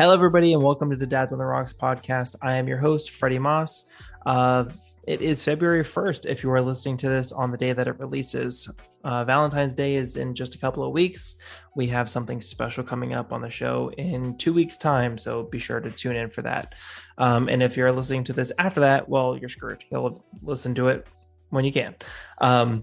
Hello, everybody, and welcome to the Dads on the Rocks podcast. I am your host, Freddy Maas. Uh, it is February 1st if you are listening to this on the day that it releases. Valentine's Day is in just a couple of weeks. We have something special coming up on the show in 2 weeks' time, so be sure to tune in for that. And if you're listening to this after that, well, you're screwed. You'll listen to it when you can.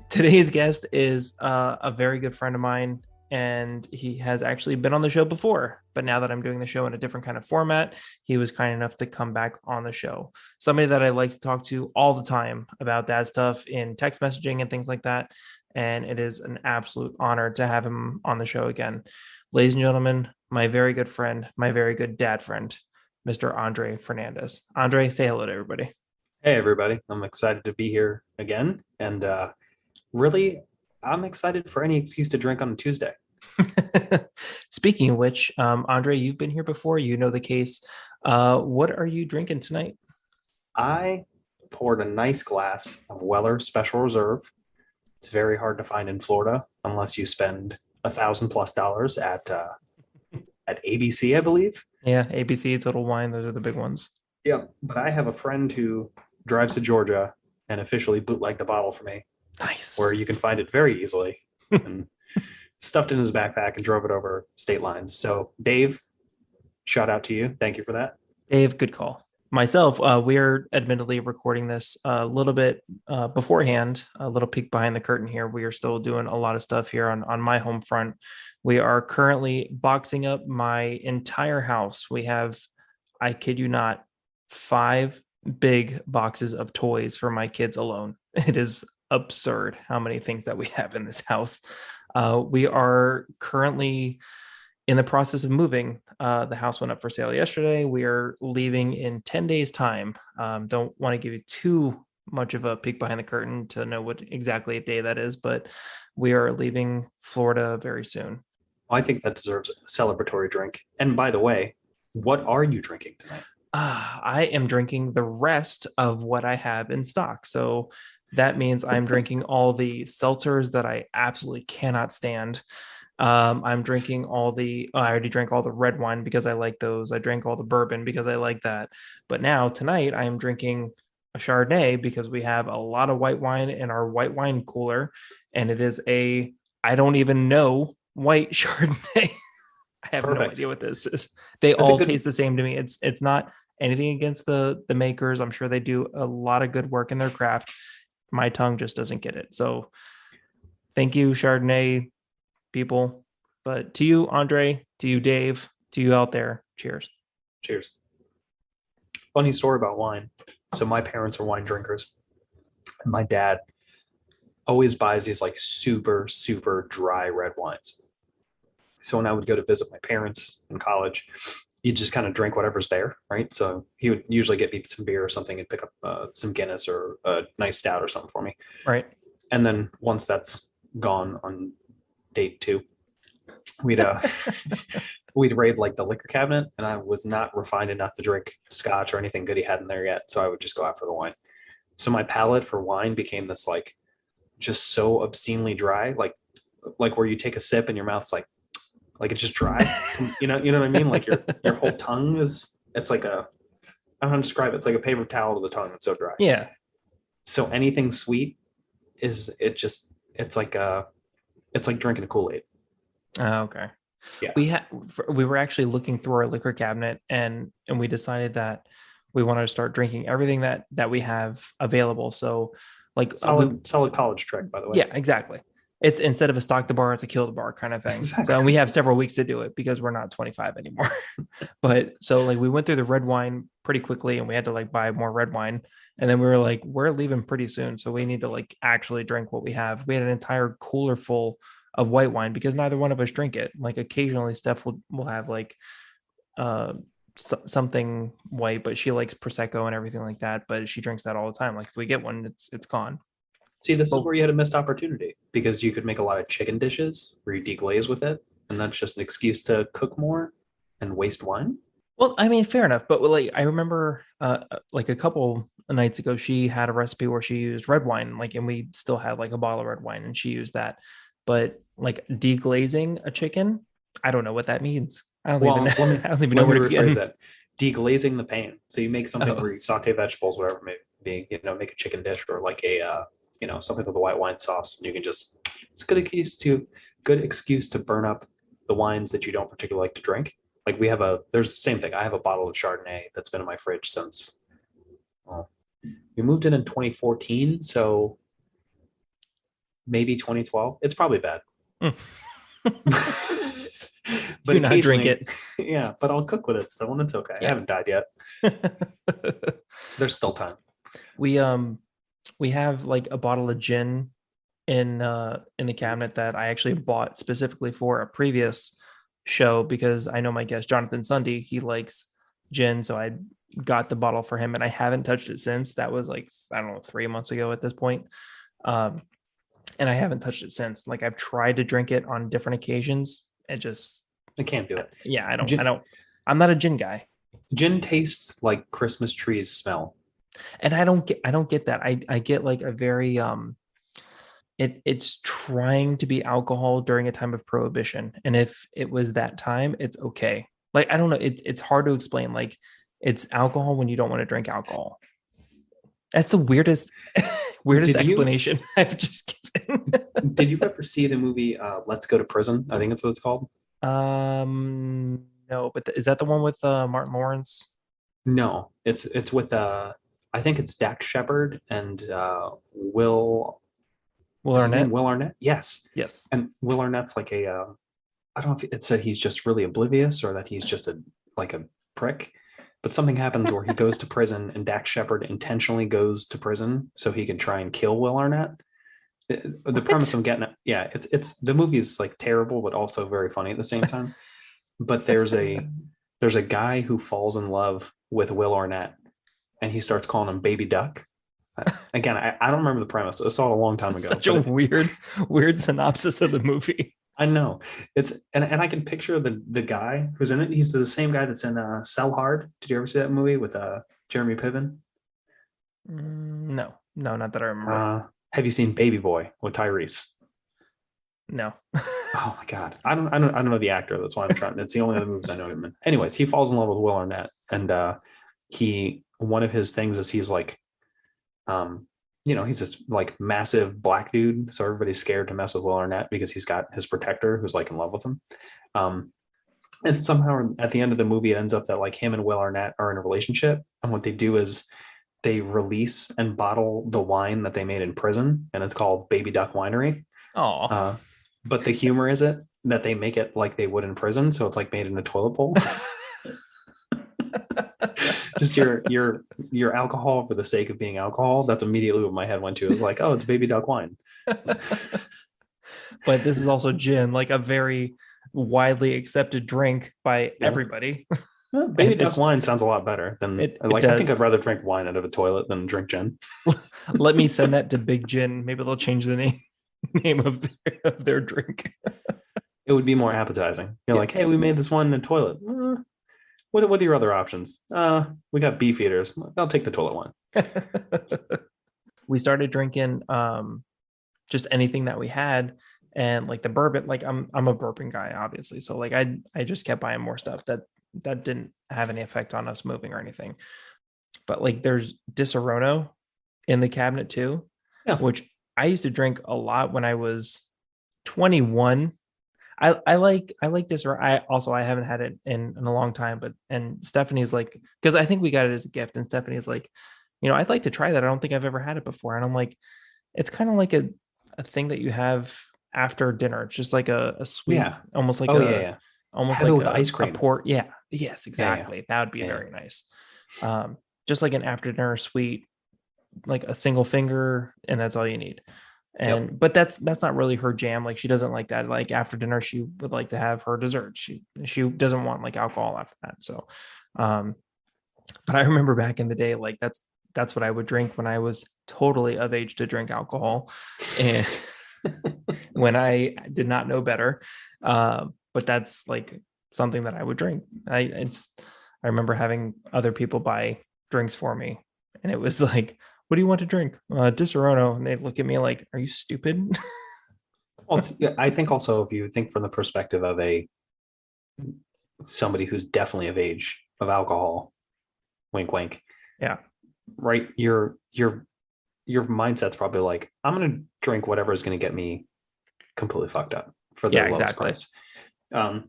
Today's guest is a very good friend of mine, and he has actually been on the show before, but now that I'm doing the show in a different kind of format, he was kind enough to come back on the show. Somebody that I like to talk to all the time about dad stuff in text messaging and things like that. And it is an absolute honor to have him on the show again. Ladies and gentlemen, my very good friend, my very good dad friend, Mr. Andre Fernandez. Andre, say hello to everybody. Hey, everybody. I'm excited to be here again. And really, I'm excited for any excuse to drink on a Tuesday. Speaking of which, Andre, you've been here before. You know the case. What are you drinking tonight? I poured a nice glass of Weller Special Reserve. It's very hard to find in Florida unless you spend $1,000+ at ABC, I believe. Yeah, ABC, Total Wine. Those are the big ones. Yeah, but I have a friend who drives to Georgia and officially bootlegged a bottle for me, Nice. where you can find it very easily, and stuffed it in his backpack and drove it over state lines. So, Dave, shout out to you. Thank you for that. Dave, good call. Myself, we are admittedly recording this a little bit beforehand, a little peek behind the curtain here. We are still doing a lot of stuff here on my home front. We are currently boxing up my entire house. We have, I kid you not, 5 big boxes of toys for my kids alone. It is absurd how many things that we have in this house. We are currently in the process of moving. The house went up for sale yesterday. We are leaving in 10 days' time. Don't want to give you too much of a peek behind the curtain to know what exactly a day that is, but we are leaving Florida very soon. I think that deserves a celebratory drink. And by the way, what are you drinking tonight? I am drinking the rest of what I have in stock. So that means I'm drinking all the seltzers that I absolutely cannot stand. I'm drinking I already drank all the red wine because I like those. I drank all the bourbon because I like that. But now tonight I am drinking a Chardonnay because we have a lot of white wine in our white wine cooler. And it is I don't even know, white Chardonnay. I have no Perfect. idea what this is. They That's a all good. taste the same to me. It's not anything against the makers. I'm sure they do a lot of good work in their craft. My tongue just doesn't get it. So thank you, Chardonnay people. But to you, Andre, to you, Dave, to you out there, cheers. Cheers. Funny story about wine. So my parents are wine drinkers, and my dad always buys these like super super dry red wines. So when I would go to visit my parents in college, you just kind of drink whatever's there, right? So he would usually get me some beer or something and pick up some Guinness or a nice stout or something for me. Right. And then once that's gone on date 2, we'd we'd raid like the liquor cabinet, and I was not refined enough to drink scotch or anything good he had in there yet. So I would just go out for the wine. So my palate for wine became this like just so obscenely dry, like where you take a sip and your mouth's like it's just dry. You know what I mean? Like your whole tongue it's like I don't know how to describe it. It's like a paper towel to the tongue. It's so dry. Yeah. So anything sweet it's like drinking a Kool-Aid. Okay. Yeah. We were actually looking through our liquor cabinet, and we decided that we wanted to start drinking everything that we have available. So like Solid college trick, by the way. yeah, exactly. It's instead of a stock the bar, it's a kill the bar kind of thing. So and Exactly. we have several weeks to do it because we're not 25 anymore. But so like we went through the red wine pretty quickly, and we had to like buy more red wine. And then we were like, we're leaving pretty soon. So we need to like actually drink what we have. We had an entire cooler full of white wine because neither one of us drink it. Like occasionally Steph will have like uh something white, but she likes prosecco and everything like that. But she drinks that all the time. Like if we get one, it's gone. See, this is But where you had a missed opportunity because you could make a lot of chicken dishes where you deglaze with it, and that's just an excuse to cook more and waste wine. well, I mean, fair enough. But like I remember like a couple of nights ago, she had a recipe where she used red wine, like, and we still had like a bottle of red wine, and she used that. But like deglazing a chicken, I don't know what that means. I don't even Well, let me I don't even know let me where to rephrase begin. that. Deglazing the pan. So you make something Oh, where you saute vegetables, whatever it may be, make a chicken dish or like a something with a white wine sauce. And you can just it's a good excuse to burn up the wines that you don't particularly like to drink. Like there's the same thing. I have a bottle of Chardonnay that's been in my fridge since well, we moved in 2014, so maybe 2012. It's probably bad. But do not drink occasionally, it. yeah, but I'll cook with it still, and it's okay. I Yeah. haven't died yet. There's still time. We have like a bottle of gin in the cabinet that I actually bought specifically for a previous show because I know my guest Jonathan Sunday, he likes gin, so I got the bottle for him and I haven't touched it since. That was like I don't know 3 months ago at this point. Um, and I haven't touched it since. Like I've tried to drink it on different occasions. It just I can't do it. yeah, I Gin, don't I'm not a gin guy. gin tastes like Christmas trees smell. And I don't get that. I get like a very it's trying to be alcohol during a time of prohibition. And if it was that time, it's okay. Like I don't know, it's hard to explain. Like it's alcohol when you don't want to drink alcohol. That's the weirdest weirdest Did you explanation I've just given. did you ever see the movie Let's Go to Prison? I think that's what it's called. No, but is that the one with Martin Lawrence? No, it's with I think it's Dax Shepard and Will Will is his name Arnett? Will Arnett? Yes. Yes. And Will Arnett's like I don't know if it said he's just really oblivious or that he's just a prick. But something happens where he goes to prison and Dax Shepard intentionally goes to prison so he can try and kill Will Arnett. The premise I'm getting at, yeah, it's the movie is like terrible, but also very funny at the same time. But there's a guy who falls in love with Will Arnett and he starts calling him Baby Duck. Again, I don't remember the premise. I saw it a long time ago. Such a weird synopsis of the movie. I know it's and I can picture the guy who's in it. He's the same guy that's in Sell Hard. Did you ever see that movie with Jeremy Piven? No, not that I remember. Have you seen Baby Boy with Tyrese? No. Oh my god, I don't know the actor. That's why I'm trying. It's the only other movies I know him in. Anyways, he falls in love with Will Arnett, and he one of his things is he's like, he's this like massive black dude, so everybody's scared to mess with Will Arnett because he's got his protector who's like in love with him. And somehow at the end of the movie, it ends up that like him and Will Arnett are in a relationship, and what they do is they release and bottle the wine that they made in prison, and it's called Baby Duck Winery. Oh. But the humor is it that they make it like they would in prison, so it's like made in a toilet bowl. Just your alcohol for the sake of being alcohol. That's immediately what my head went to. It was like, oh, it's Baby Duck wine. But this is also gin, like a very widely accepted drink by everybody. Well, Baby Duck wine sounds a lot better than I think I'd rather drink wine out of a toilet than drink gin. Let me send that to Big Gin. Maybe they'll change the name of their drink. It would be more appetizing. You're like, hey, we made this one in a toilet. What are your other options? We got beef eaters. I'll take the toilet one. We started drinking just anything that we had, and like the bourbon. Like I'm a bourbon guy, obviously. So like I just kept buying more stuff that didn't have any effect on us moving or anything. But like there's Disaronno in the cabinet too, which I used to drink a lot when I was 21. I like Disaronno. I haven't had it in a long time, and Stephanie's like, because I think we got it as a gift, and Stephanie's like, I'd like to try that. I don't think I've ever had it before. And I'm like, it's kind of like a thing that you have after dinner. It's just like a sweet, almost like almost like with ice cream. A port. Yeah. Yes, exactly. Yeah. That would be very nice. Just like an after dinner sweet, like a single finger, and that's all you need. And but that's not really her jam. Like she doesn't like that. Like after dinner, she would like to have her dessert. She doesn't want like alcohol after that. So but I remember back in the day, like that's what I would drink when I was totally of age to drink alcohol, and when I did not know better. But that's like something that I would drink. I remember having other people buy drinks for me, and it was like, what do you want to drink? Disaronno. And they look at me like, are you stupid? Well, I think also if you think from the perspective of somebody who's definitely of age of alcohol, wink, wink. Yeah. Right. Your mindset's probably like, I'm going to drink whatever is going to get me completely fucked up for the Yeah, lowest exactly. price.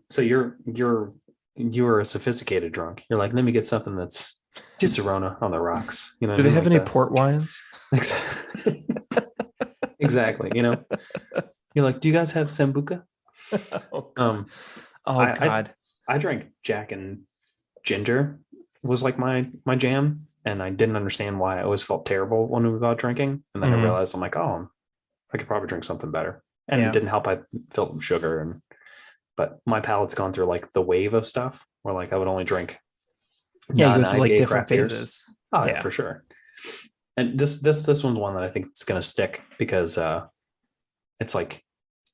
So you're a sophisticated drunk. You're like, let me get something that's just Corona on the rocks. You know, Do what I they mean? have Like any port wines? Exactly. You know, you're like, do you guys have Sambuca? Oh God. Um, Oh I, I God. I drank Jack and ginger was like my jam, and I didn't understand why I always felt terrible when we got drinking, and then I Mhm. realized I'm like, oh, I could probably drink something better, and it Yeah. didn't help. I felt sugar, and but my palate's gone through like the wave of stuff where like I would only drink Yeah, you go through like non-IPA different craft beers. phases. Oh yeah, Yeah. for sure. And this one's one that I think is gonna stick because it's like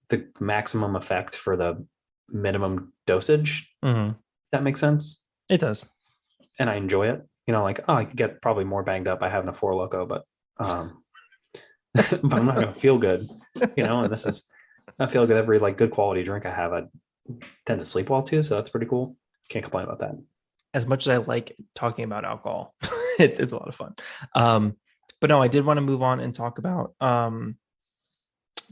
the maximum effect for the minimum dosage. Hmm. If that makes sense. It does. And I enjoy it. You know, like, oh, I could get probably more banged up by having a Four Loco, but um but I'm not gonna feel good, you know, and this is I feel like with every like good quality drink I have, I tend to sleep well too. So that's pretty cool. Can't complain about that. As much as I like talking about alcohol, it's a lot of fun. But no, I did want to move on and talk about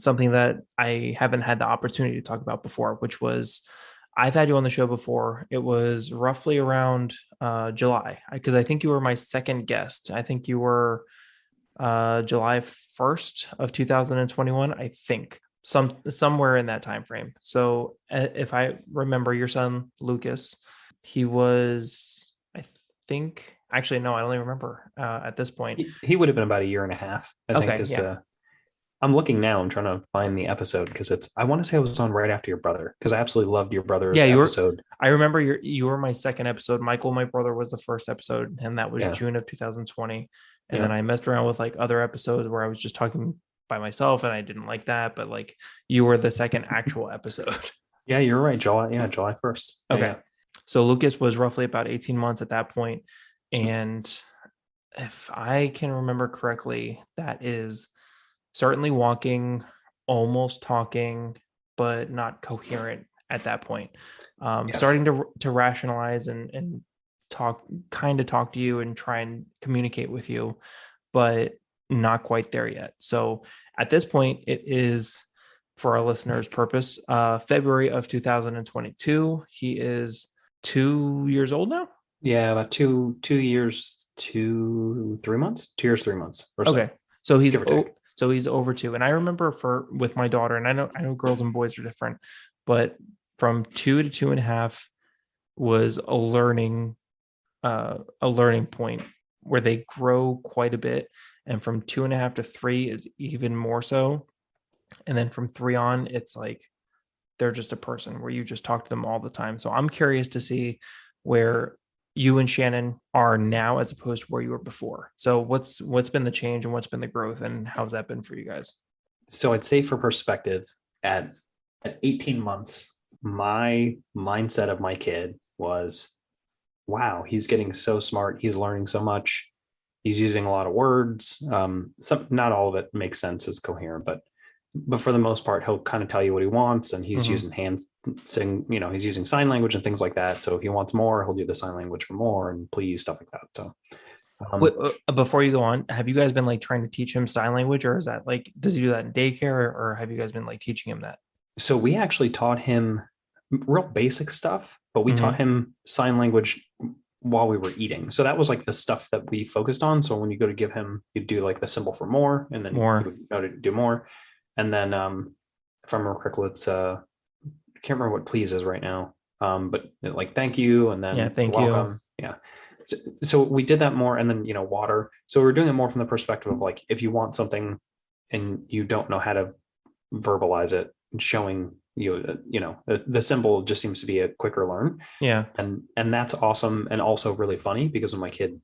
something that I haven't had the opportunity to talk about before, which was I've had you on the show before. It was roughly around July, because I think you were my second guest. I think you were July 1st of 2021, I think. Somewhere in that time frame. So if I remember your son Lucas, he was, I think, actually no, I don't even remember at this point. He would have been about a year and a half, I think, Okay, is yeah. I'm looking now. I'm trying to find the episode because I want to say I was on right after your brother because I absolutely loved your brother's Yeah, you were. episode. I remember you were my second episode. Michael, my brother, was the first episode, and that was Yeah. June of 2020. And Yeah. then I messed around with like other episodes where I was just talking by myself, and I didn't like that. But like you were the second actual episode. Yeah, you're right. July 1st. Yeah, Okay, yeah. so Lucas was roughly about 18 months at that point, and if I can remember correctly, that is certainly walking, almost talking, but not coherent at that point. Yeah. Starting to rationalize and talk to you and try and communicate with you, but not quite there yet. So at this point, it is, for our listeners' purpose, February of 2022. He is 2 years old now. Yeah, about 2 years, 3 months, 2 years, 3 months or so. Okay, so Give or take. so he's over two. And I remember for with my daughter, and I know girls and boys are different, but from 2 to 2.5 was a learning point where they grow quite a bit, and from 2.5 to 3 is even more so, and then from 3 on, it's like they're just a person where you just talk to them all the time. So I'm curious to see where you and Shannon are now as opposed to where you were before. So what's been the change and what's been the growth, and how's that been for you guys? So I'd say for perspective, at 18 months, my mindset of my kid was, wow, he's getting so smart. He's learning so much. He's using a lot of words. Not all of it makes sense as coherent, but for the most part, he'll kind of tell you what he wants, and he's Mhm. using he's using sign language and things like that. So if he wants more, he'll do the sign language for more and please, stuff like that. So Wait, before you go on, have you guys been like trying to teach him sign language, or is that like, does he do that in daycare, or have you guys been like teaching him that? so we actually taught him real basic stuff, but we taught Mhm. him sign language while we were eating. So that was like the stuff that we focused on. So when you go to give him, you do like the symbol for more, and then he More. would go to do more. And then if I remember correctly, it's I can't remember what please is right now. But like thank you, and Yeah, then you're thank you. welcome. Yeah. So we did that more, and then water. So we're doing it more from the perspective of like if you want something and you don't know how to verbalize it, showing the symbol just seems to be a quicker learn, Yeah. and that's awesome, and also really funny because when my kid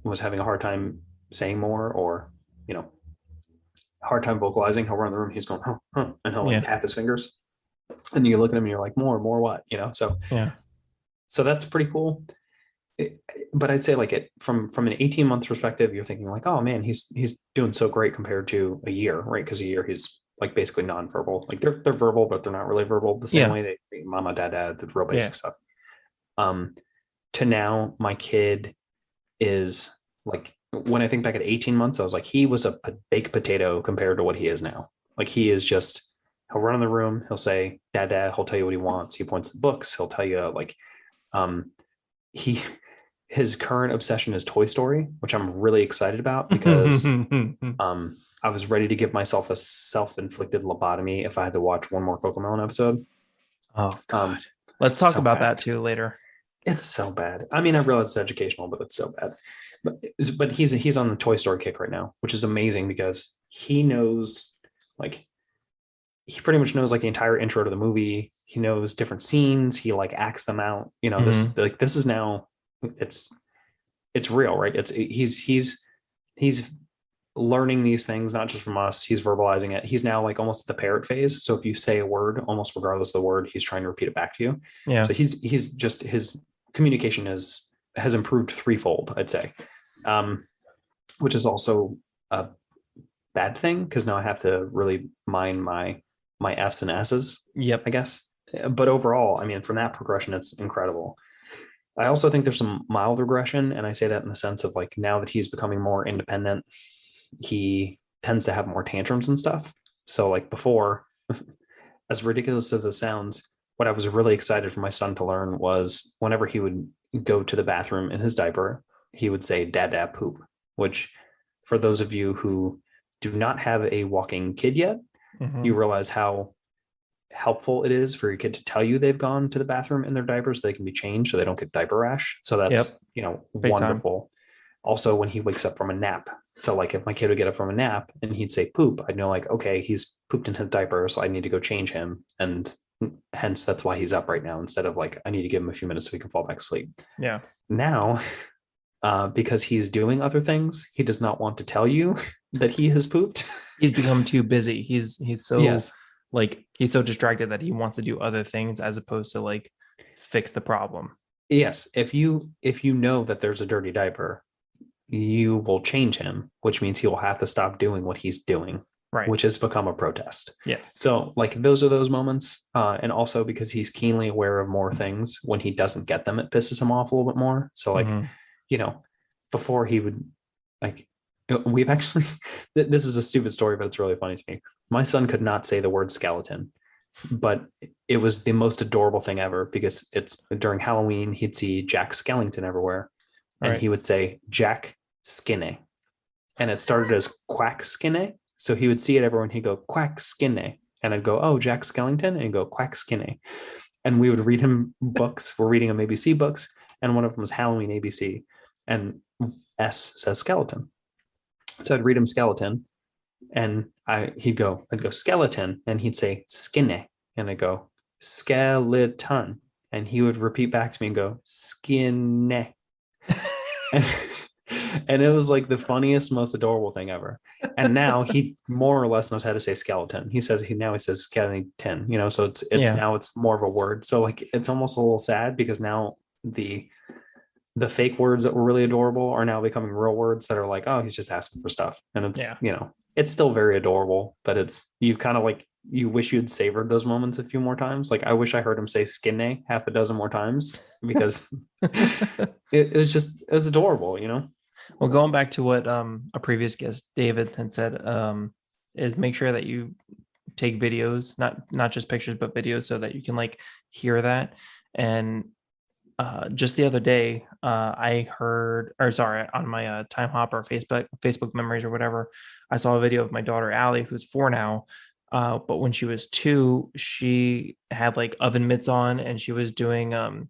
was having a hard time saying more, or you know hard time vocalizing, he'll run the room, he's going huh, huh, and he'll like Yeah. tap his fingers, and you look at him and you're like more what, so Yeah. that's pretty cool. But I'd say like from an 18-month perspective, you're thinking like, oh man, he's doing so great compared to a year, right? Because a year he's like basically nonverbal. Like they're verbal, but they're not really verbal the same Yeah. way. They mama, dad, the real Yeah. basic stuff. To now my kid is like, when I think back at 18 months, I was like, he was a baked potato compared to what he is now. Like he is just, he'll run in the room, he'll say, dad, dad, he'll tell you what he wants. He points to books, he'll tell you like, um, he, his current obsession is Toy Story, which I'm really excited about because I was ready to give myself a self-inflicted lobotomy if I had to watch one more Cocomelon episode. Oh God. Let's talk so about bad. that too later. It's so bad. I mean, I realize it's educational, but it's so bad. But he's on the Toy Story kick right now, which is amazing because he knows, like, he pretty much knows like the entire intro to the movie. He knows different scenes. He like acts them out. You know, this is now, it's real, right? He's learning these things not just from us. He's verbalizing it. He's now like almost at the parrot phase. So if you say a word, almost regardless of the word, he's trying to repeat it back to you. Yeah. So he's just, his communication has improved threefold, I'd say, which is also a bad thing because now I have to really mind my F's and S's. Yep. I guess. But overall, I mean, from that progression, it's incredible. I also think there's some mild regression, and I say that in the sense of like now that he's becoming more independent, he tends to have more tantrums and stuff. So like before, as ridiculous as it sounds, what I was really excited for my son to learn was whenever he would go to the bathroom in his diaper, he would say dad dad poop, which for those of you who do not have a walking kid yet, you realize how helpful it is for your kid to tell you they've gone to the bathroom in their diapers so they can be changed so they don't get diaper rash. So that's, Big wonderful. Time. Also, when he wakes up from a nap. So like if my kid would get up from a nap and he'd say poop, I'd know like, okay, he's pooped in his diaper, so I need to go change him. And hence that's why he's up right now, instead of like, I need to give him a few minutes so he can fall back asleep. Yeah. Now, because he's doing other things, he does not want to tell you that he has pooped. He's become too busy. He's so yes. like he's so distracted that he wants to do other things as opposed to like fix the problem. Yes. If you know that there's a dirty diaper, you will change him, which means he will have to stop doing what he's doing, right? Which has become a protest. Yes. So like those are those moments. And also because he's keenly aware of more things, when he doesn't get them, it pisses him off a little bit more. So like, before he would like, we've actually, this is a stupid story, but it's really funny to me. My son could not say the word skeleton, but it was the most adorable thing ever because it's during Halloween, he'd see Jack Skellington everywhere. And he would say Jack Skinny. And it started as Quack Skinny. So he would see it everywhere and he'd go Quack Skinny. And I'd go, oh, Jack Skellington. And he'd go Quack Skinny. And we would read him books. We're reading him ABC books. And one of them was Halloween ABC. And S says skeleton. So I'd read him skeleton. And I'd go skeleton. And he'd say skinny. And I'd go skeleton. And he would repeat back to me and go skinny. And it was like the funniest, most adorable thing ever. And now he more or less knows how to say skeleton. He says skeleton, so it's now it's more of a word. So like it's almost a little sad because now the fake words that were really adorable are now becoming real words that are like, oh, he's just asking for stuff. And it's it's still very adorable, but it's you kind of like you wish you'd savored those moments a few more times. Like I wish I heard him say skinny half a dozen more times because it was adorable, Well, going back to what a previous guest, David, had said, is make sure that you take videos, not just pictures, but videos so that you can like hear that. And just the other day, I heard, on my Time Hopper Facebook memories or whatever, I saw a video of my daughter, Allie, who's 4 now. But when she was 2, she had like oven mitts on and she was doing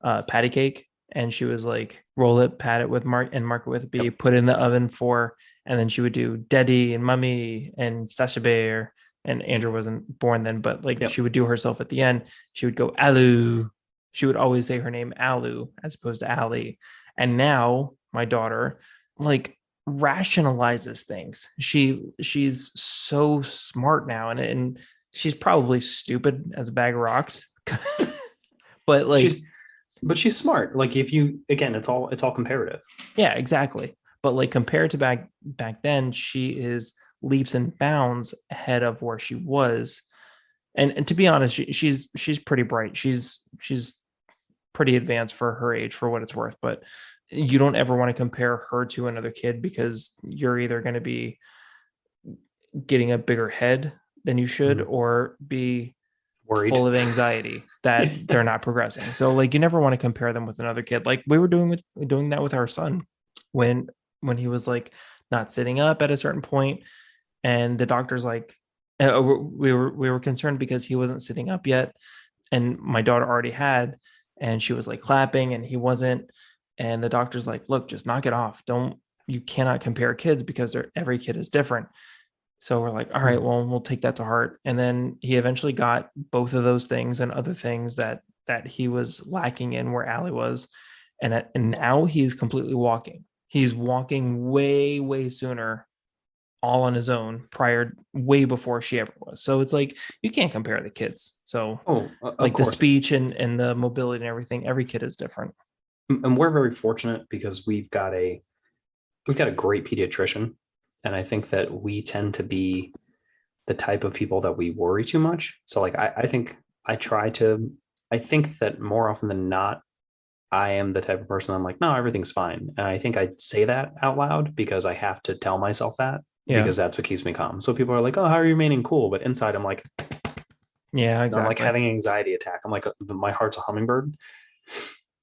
patty cake. And she was like, roll it, pat it with mark it with B, put it in the oven for, and then she would do Daddy and Mummy and Sasha Bear. And Andrew wasn't born then, but like she would do herself at the end. She would go Alu. She would always say her name Alu as opposed to Ali. And now my daughter like rationalizes things. She's so smart now, and she's probably stupid as a bag of rocks. But like she's smart. Like if you, again, it's all comparative. Yeah, exactly. But like compared to back then, she is leaps and bounds ahead of where she was. And to be honest, she's pretty bright. She's pretty advanced for her age, for what it's worth. But you don't ever want to compare her to another kid, because you're either going to be getting a bigger head than you should, or be Worried. full of anxiety that they're not progressing. So like, you never want to compare them with another kid. Like we were doing that with our son when he was like not sitting up at a certain point, and the doctor's like, we were concerned because he wasn't sitting up yet, and my daughter already had, and she was like clapping and he wasn't, and the doctor's like, look, just knock it off. You cannot compare kids, because every kid is different. So we're like, all right, well, we'll take that to heart. And then he eventually got both of those things and other things that he was lacking in where Allie was. And now he's completely walking. He's walking way, way sooner, all on his own, way before she ever was. So it's like, you can't compare the kids. So like the speech and the mobility and everything, every kid is different. And we're very fortunate because we've got a great pediatrician. And I think that we tend to be the type of people that we worry too much. So like, I think that more often than not, I am the type of person I'm like, no, everything's fine. And I think I say that out loud because I have to tell myself that, because that's what keeps me calm. So people are like, oh, how are you remaining cool? But inside I'm like, yeah, exactly. I'm like having an anxiety attack. I'm like, my heart's a hummingbird.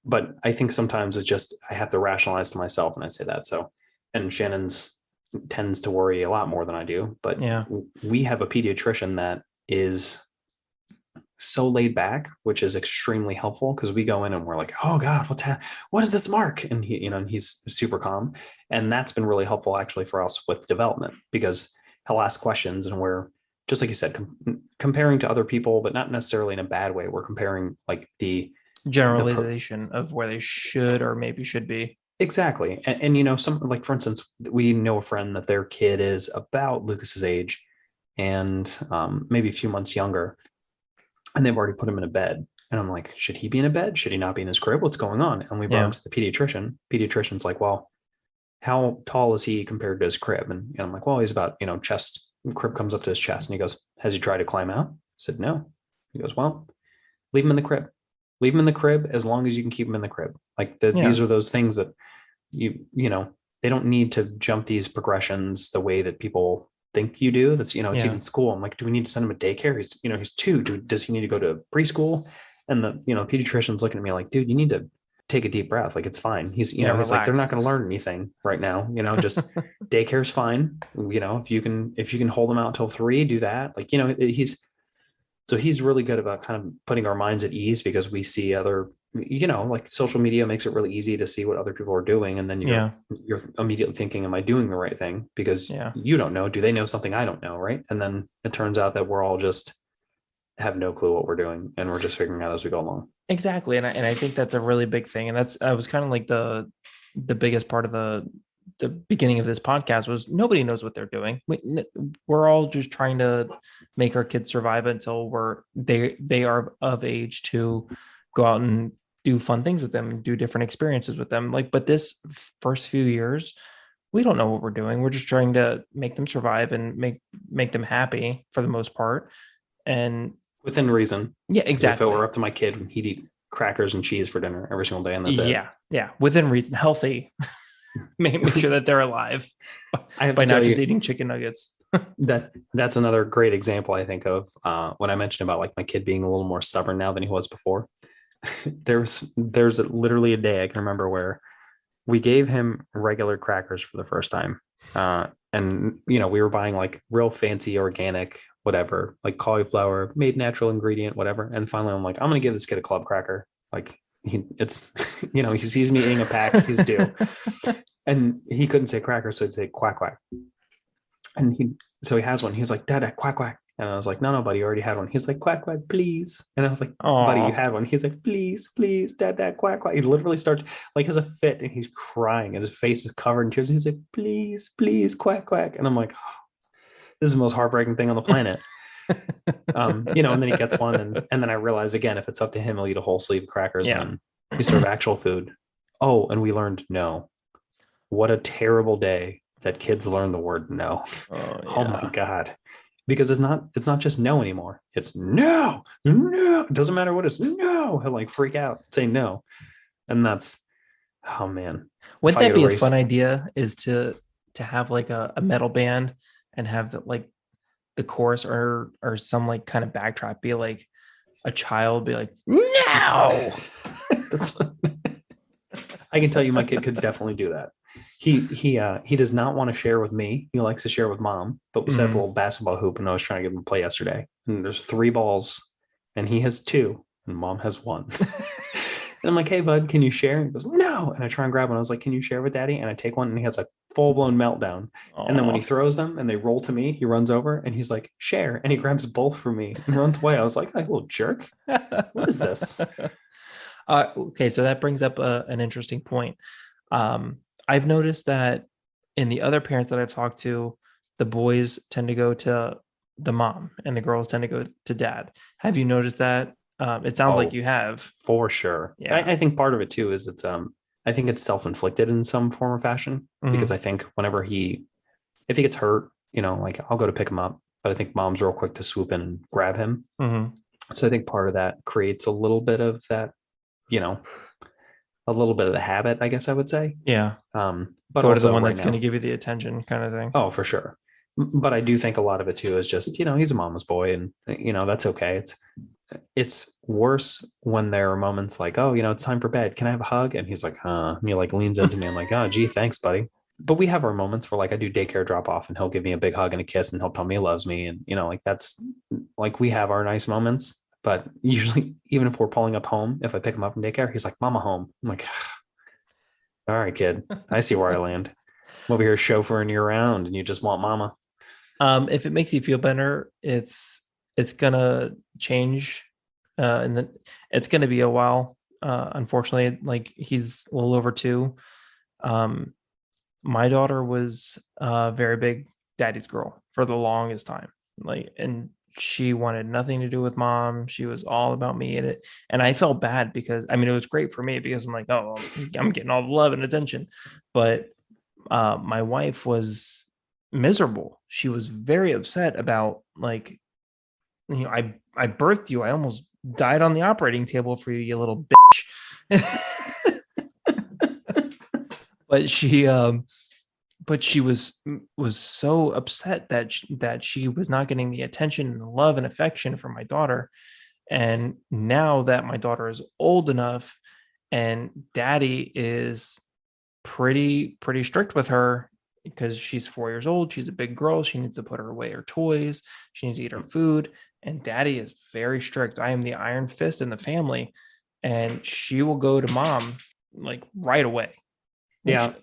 But I think sometimes it's just, I have to rationalize to myself when I say that. So, and Shannon's tends to worry a lot more than I do, but we have a pediatrician that is so laid back, which is extremely helpful, because we go in and we're like, oh God, what is this mark? And he's super calm. And that's been really helpful actually for us with development, because he'll ask questions and we're, just like you said, comparing to other people, but not necessarily in a bad way. We're comparing like the generalization of where they should or maybe should be. Exactly. And some, like, for instance, we know a friend that their kid is about Lucas's age and maybe a few months younger, and they've already put him in a bed. And I'm like, should he be in a bed? Should he not be in his crib? What's going on? And we brought him to the pediatrician. Pediatrician's like, well, how tall is he compared to his crib? And I'm like, well, he's about, chest, crib comes up to his chest. And he goes, has he tried to climb out? I said, no. He goes, well, leave him in the crib. Leave him in the crib as long as you can keep him in the crib. Like these are those things that they don't need to jump these progressions the way that people think you do. That's, it's even school. I'm like, do we need to send him to daycare? He's 2. Does he need to go to preschool? And the, pediatrician's looking at me like, dude, you need to take a deep breath. Like, it's fine. He's, he's like, they're not going to learn anything right now. Just daycare's fine. If you can hold him out until 3, do that. Like, he's really good about kind of putting our minds at ease, because we see other, like social media makes it really easy to see what other people are doing. And then you're immediately thinking, am I doing the right thing? Because you don't know, do they know something I don't know? Right. And then it turns out that we're all just have no clue what we're doing, and we're just figuring out as we go along. Exactly. And I think that's a really big thing. And I was kind of like the biggest part of the beginning of this podcast was, nobody knows what they're doing. We're all just trying to make our kids survive until they are of age to go out and do fun things with them and do different experiences with them. Like, but this first few years, we don't know what we're doing. We're just trying to make them survive and make them happy for the most part. And within reason. Yeah, exactly. If it were up to my kid, he'd eat crackers and cheese for dinner every single day. And that's it. Yeah. Within reason, healthy. Make sure that they're alive by not just eating chicken nuggets. That's another great example, I think, of when I mentioned about like my kid being a little more stubborn now than he was before. There's literally a day I can remember where we gave him regular crackers for the first time. And we were buying like real fancy organic, whatever, like cauliflower, made natural ingredient, whatever. And finally I'm like, I'm going to give this kid a club cracker. Like, he sees me eating a pack, he's due. And he couldn't say cracker, so he'd say quack quack. And he has one. He's like, Dad, quack quack. And I was like, no, buddy, you already had one. He's like, quack quack, please. And I was like, buddy, you had one. He's like, please, Dad, quack quack. He literally starts like, has a fit, and he's crying, and his face is covered in tears. He's like, please, quack quack. And I'm like, oh, this is the most heartbreaking thing on the planet. And then he gets one, and then I realize again, if it's up to him, he'll eat a whole sleeve of crackers. And we serve actual food. Oh, and we learned no. What a terrible day that kids learn the word no. Oh my God. because it's not just no anymore. It's no, no. It doesn't matter what it's no. He'll like freak out, say no. And that's, oh man. If Wouldn't I that could be a erase, fun idea? Is to have like a metal band and have like the chorus or some like kind of backdrop be like a child be like no. that's, I can tell you my kid could definitely do that. He does not want to share with me. He likes to share with mom. But we set up a Mhm. little basketball hoop and I was trying to get him to play yesterday. And there's 3 balls and he has 2 and mom has 1. And I'm like, hey, bud, can you share? And he goes, no. And I try and grab one. I was like, can you share with daddy? And I take one and he has a full blown meltdown. And then when he Aw. throws them and they roll to me, he runs over and he's like, share. And he grabs both for me and runs away. I was like, "That little jerk. What is this?" Okay, so that brings up an interesting point. I've noticed that in the other parents that I've talked to, the boys tend to go to the mom and the girls tend to go to dad. Have you noticed that? It sounds like Oh, you have. for sure. Yeah. I think part of it too is I think it's self-inflicted in some form or fashion because Mhm. I think if he gets hurt, like I'll go to pick him up, but I think mom's real quick to swoop in and grab him. Mhm. So I think part of that creates a little bit of that, you know, a little bit of the habit, I guess I would say. Yeah. But Go to the also one right that's going to now, give you the attention kind of thing. oh, for sure. But I do think a lot of it too is just, he's a mama's boy and, that's okay. It's worse when there are moments like, oh, it's time for bed. Can I have a hug? And he's like, huh. And he like leans into me. I'm like, oh, gee, thanks, buddy. But we have our moments where like I do daycare drop off and he'll give me a big hug and a kiss and he'll tell me he loves me. And, like that's like we have our nice moments. But usually, even if we're pulling up home, if I pick him up from daycare, he's like, mama home. I'm like, all right, kid, I see where I land. I'm over here chauffeuring you around and you just want mama. If it makes you feel better, it's gonna change, and then it's gonna be a while. Unfortunately, like he's a little over 2. Um, my daughter was a very big daddy's girl for the longest time. Like, and she wanted nothing to do with mom. She was all about me and I felt bad because I mean it was great for me because I'm like, oh, I'm getting all the love and attention. But my wife was miserable. She was very upset about like, I birthed you. I almost died on the operating table for you, you little bitch. but she was so upset that she was not getting the attention and the love and affection from my daughter. And now that my daughter is old enough and daddy is pretty strict with her because she's 4 years old. She's a big girl. She needs to put her away her toys. She needs to eat her food. And daddy is very strict. I am the iron fist in the family. And she will go to mom like right away. Like, Yeah,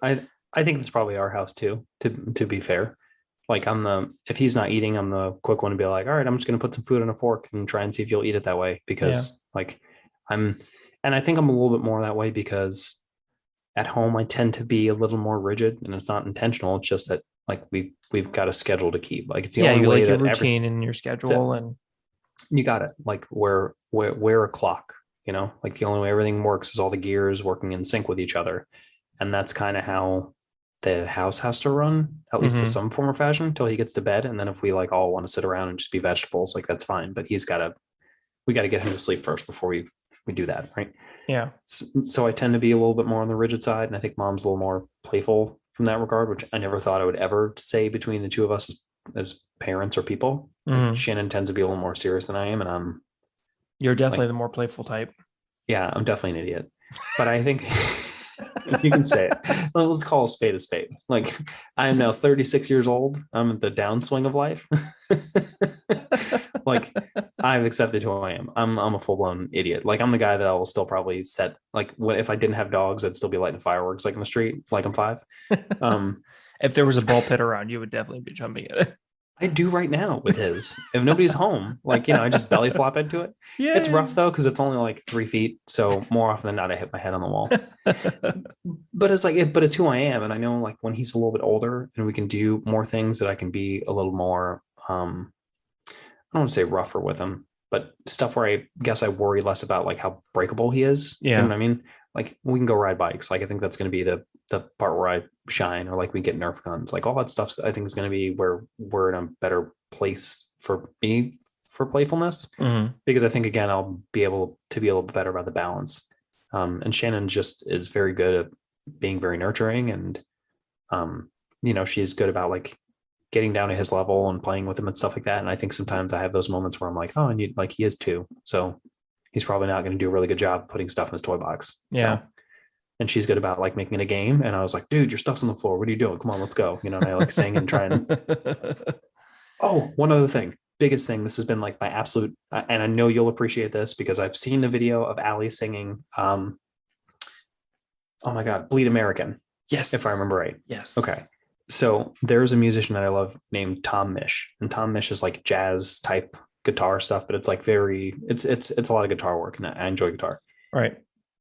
I think that's probably our house too, to be fair. Like if he's not eating, I'm the quick one to be like, all right, I'm just gonna put some food on a fork and try and see if you'll eat it that way. yeah. Because like I'm and I think I'm a little bit more that way because at home I tend to be a little more rigid and it's not intentional. It's just that like we've got a schedule to keep. Like it's the Yeah. only You way like your that every routine and your schedule and you got it. Like we're a clock, like the only way everything works is all the gears working in sync with each other. And that's kind of how the house has to run, at least to mm-hmm. some form or fashion, until he gets to bed. And then if we like all want to sit around and just be vegetables, like that's fine. But we got to get him to sleep first before we do that, right? Yeah. So I tend to be a little bit more on the rigid side, and I think mom's a little more playful from that regard, which I never thought I would ever say between the two of us as parents or people. Like Mm-hmm. Shannon tends to be a little more serious than I am, and I'm You're definitely like, the more playful type. yeah, I'm definitely an idiot. But I think if you can say it, well, let's call a spade a spade. Like I am now 36 years old. I'm at the downswing of life. Like I've accepted who I am. I'm a full blown idiot. Like I'm the guy that I will still probably set like if I didn't have dogs, I'd still be lighting fireworks like in the street, like I'm 5. If there was a ball pit around, you would definitely be jumping at it. I do right now with his. If nobody's home, like I just belly flop into it. It's rough Yay. though because it's only like 3 feet, so more often than not, I hit my head on the wall. But it's who I am, and I know like when he's a little bit older and we can do more things that I can be a little more. I don't want to say rougher with him, but stuff where I guess I worry less about like how breakable he is. You know Yeah. what I mean? like we can go ride bikes. Like I think that's going to be the part where I shine, or like we get Nerf guns, like all that stuff. I think is going to be where we're in a better place for me for playfulness, because I think again I'll be able to be a little bit better about the balance. And Shannon just is very good at being very nurturing, and she's good about like getting down to his level and playing with him and stuff like that. And I think sometimes I have those moments where I'm like, oh, and you like he is too, so he's probably not going to do a really good job putting stuff in his toy box. Yeah. So, and she's good about like making it a game. And I was like, dude, your stuff's on the floor. What are you doing? Come on, let's go. And I like sing and try and. Oh, one other thing, biggest thing. This has been like my absolute, and I know you'll appreciate this because I've seen the video of Allie singing. Oh my God, Bleed American. Yes. If I remember right. Yes. Okay. So there's a musician that I love named Tom Mish, and Tom Mish is like jazz type guitar stuff, but it's like it's a lot of guitar work, and I enjoy guitar. Right.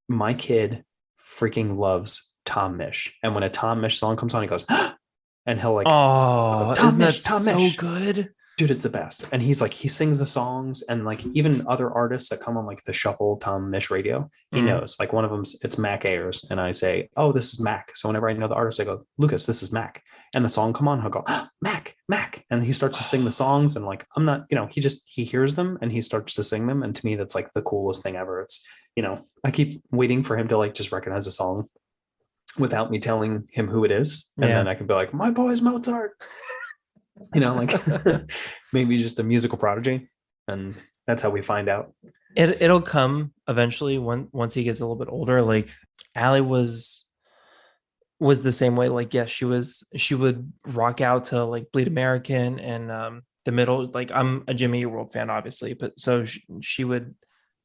My kid freaking loves Tom Mish, and when a Tom Mish song comes on, he goes, and he'll like, oh, Tom isn't Mish, that Tom so Mish. good? Dude, it's the best. And he's like, he sings the songs, and like even other artists that come on like the shuffle Tom Mish radio, he knows. Like one of them's it's Mac Ayers, and I say, oh, this is Mac. So whenever I know the artist, I go, Lucas, this is Mac. And the song come on, he'll go, oh, Mac, and he starts to sing the songs, and like I'm not, he hears them and he starts to sing them, and to me that's like the coolest thing ever. It's I keep waiting for him to like just recognize a song without me telling him who it is, and then I can be like, my boy's Mozart. Like maybe just a musical prodigy, and that's how we find out. It'll come eventually once he gets a little bit older. Like Allie was the same way. Like yes, she would rock out to like Bleed American and the middle. Like I'm a Jimmy Eat World fan, obviously, but so she would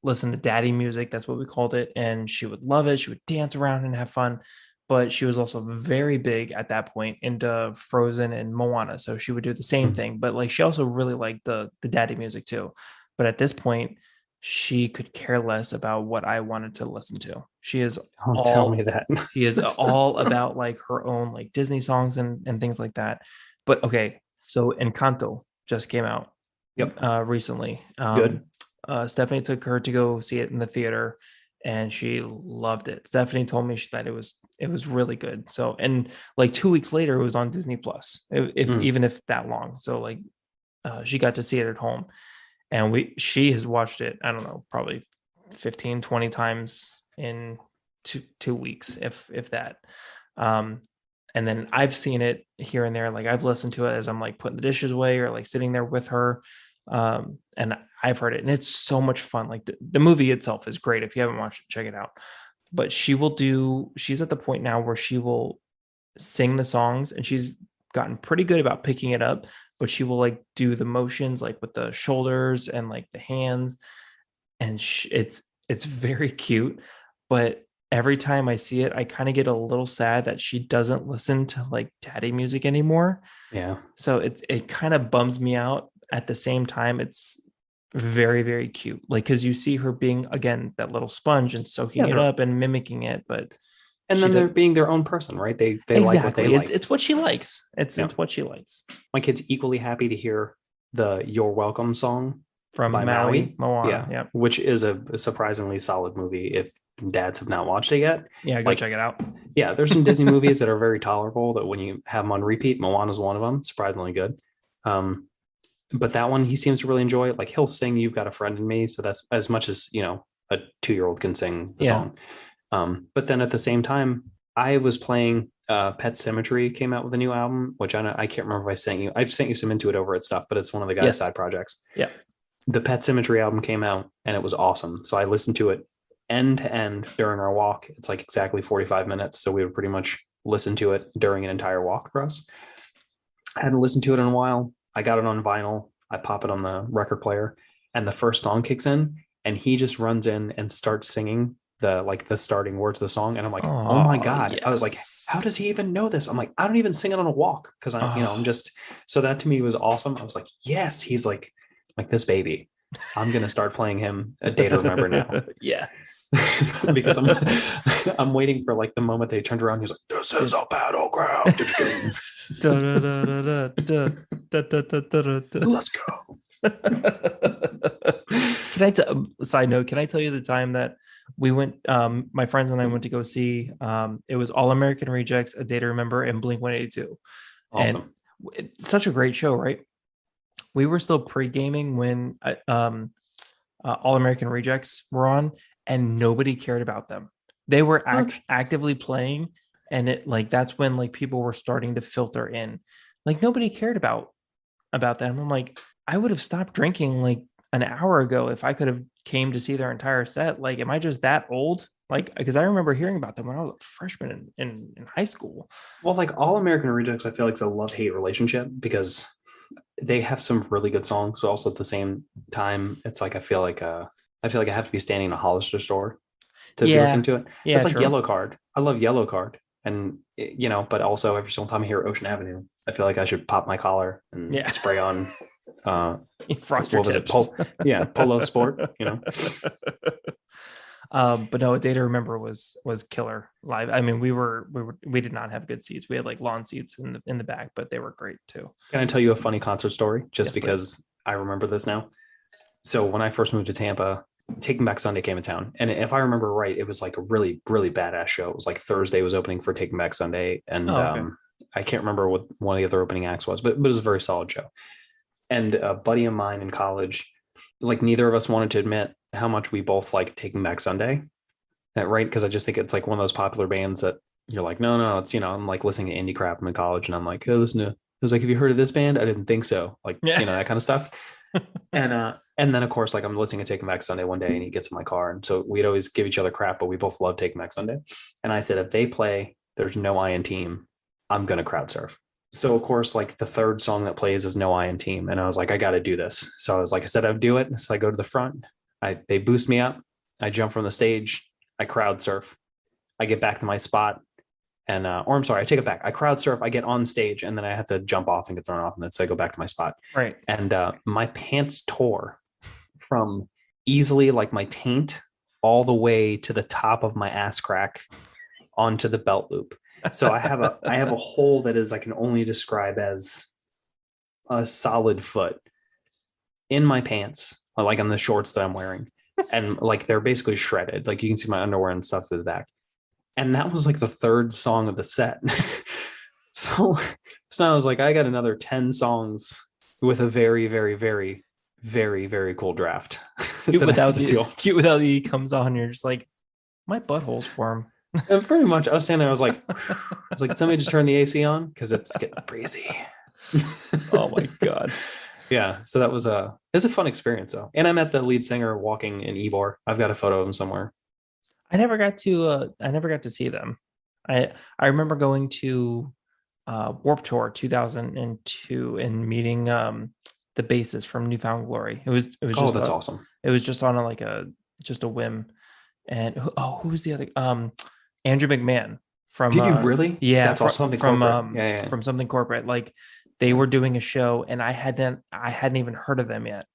listen to daddy music. That's what we called it, and she would love it. She would dance around and have fun. But she was also very big at that point into Frozen and Moana. So she would do the same thing. But like she also really liked the daddy music too. But at this point, she could care less about what I wanted to listen to. She is tell me that. She is all about like her own like Disney songs and things like that. But okay, so Encanto just came out. Yep. Recently. Good. Stephanie took her to go see it in the theater, and she loved it. Stephanie told me that it was really good. So, and like 2 weeks later, it was on Disney Plus, even if that long. So like, she got to see it at home, and she has watched it, I don't know, probably 15, 20 times in two weeks, if that. And then I've seen it here and there. Like I've listened to it as I'm like putting the dishes away or like sitting there with her. And I've heard it, and it's so much fun. Like the movie itself is great. If you haven't watched it, check it out. But she's at the point now where she will sing the songs, and she's gotten pretty good about picking it up, but she will like do the motions like with the shoulders and like the hands. And it's very cute, but every time I see it, I kind of get a little sad that she doesn't listen to like daddy music anymore. Yeah. So it kind of bums me out. At the same time, it's very, very cute. Like, because you see her being, again, that little sponge and soaking it up and mimicking it. And then they're being their own person, right? They exactly. like what they like. It's what she likes. It's what she likes. My kid's equally happy to hear the You're Welcome song from Maui. Moana, yeah. Which is a surprisingly solid movie if dads have not watched it yet. Yeah, go check it out. Yeah, there's some Disney movies that are very tolerable that when you have them on repeat, Moana's one of them, surprisingly good. But that one he seems to really enjoy. Like he'll sing You've Got a Friend in Me, so that's as much as a 2-year-old can sing the song. But then at the same time, I was playing Pet Cemetery came out with a new album, which I can't remember if I sent you. I've sent you some Into It Over It stuff, but it's one of the guys' side projects. Yeah. The Pet Cemetery album came out and it was awesome. So I listened to it end to end during our walk. It's like exactly 45 minutes. So we would pretty much listen to it during an entire walk for us. I hadn't listened to it in a while. I got it on vinyl. I pop it on the record player, and the first song kicks in, and he just runs in and starts singing the starting words of the song. And I'm like, oh my God. Yes. I was like, how does he even know this? I'm like, I don't even sing it on a walk. Cause I'm just, so that to me was awesome. I was like, yes, he's like this baby. I'm going to start playing him A Day to Remember Now. Yes. Because I'm waiting for like the moment they turned around. He's like, this is a battleground. Let's go. Side note, can I tell you the time that we went. My friends and I went to go see. It was All American Rejects, A Day to Remember, and Blink 182, and Awesome. it's such a great show, right? We were still pre-gaming when All American Rejects were on, and nobody cared about them. They were What? actively playing, and it like that's when like people were starting to filter in. Like nobody cared about them. I'm like, I would have stopped drinking like an hour ago if I could have came to see their entire set. Like, am I just that old? Like, because I remember hearing about them when I was a freshman in high school. Well, like All American Rejects, I feel like it's a love-hate relationship because they have some really good songs, but also at the same time, it's like I feel like I have to be standing in a Hollister store to be listening Yeah, to it. yeah, It's like true. Yellow Card. I love Yellow Card, and but also every single time I hear Ocean Avenue, I feel like I should pop my collar and Yeah, spray on. Uh, frost your what was it? tips. Yeah, Polo Sport. But no, A Day to Remember was killer live. I mean, we did not have good seats. We had like lawn seats in the back, but they were great too. Can I tell you a funny concert story? Just Yes, please. because I remember this now. So when I first moved to Tampa, Taking Back Sunday came to town, and if I remember right, it was like a really, really badass show. It was like Thursday was opening for Taking Back Sunday, and Oh, okay. I can't remember what one of the other opening acts was, but it was a very solid show. And a buddy of mine in college, like neither of us wanted to admit how much we both like Taking Back Sunday, right? Because I just think it's like one of those popular bands that you're like, no, no, it's I'm like listening to indie crap. I'm in college, and I'm like, oh, listen to. I was like, have you heard of this band? I didn't think so. Like, Yeah. that kind of stuff. And then of course, like I'm listening to Taking Back Sunday one day, and he gets in my car, and so we'd always give each other crap, but we both love Taking Back Sunday. And I said, if they play, there's no I in team, I'm gonna crowd surf. So of course, like the third song that plays is No I in Team, and I was like, I got to do this. So I was like, I said I'd do it. So I go to the front. They boost me up. I jump from the stage. I crowd surf. I get back to my spot, and or I'm sorry, I take it back. I crowd surf. I get on stage, and then I have to jump off and get thrown off, and then so I go back to my spot. Right. And my pants tore from easily like my taint all the way to the top of my ass crack onto the belt loop. So I have a hole that is I can only describe as a solid foot in my pants, like on the shorts that I'm wearing. And like they're basically shredded. Like you can see my underwear and stuff through the back. And that was like the third song of the set. so I was like, I got another 10 songs with a very, very, very, very, very cool draft. Cute without the comes on, you're just like, my butthole's warm. And pretty much I was standing there, I was like, somebody just turn the AC on because it's getting breezy. Oh my God. Yeah. So it was a fun experience though. And I met the lead singer walking in Ybor. I've got a photo of him somewhere. I never got to see them. I remember going to Warp Tour 2002 and meeting the bassist from Newfound Glory. It was just that's awesome. It was just on just a whim. And who was the other Andrew McMahon from Did you really? Yeah, that's also something from corporate. From Something Corporate. Like they were doing a show and I hadn't even heard of them yet.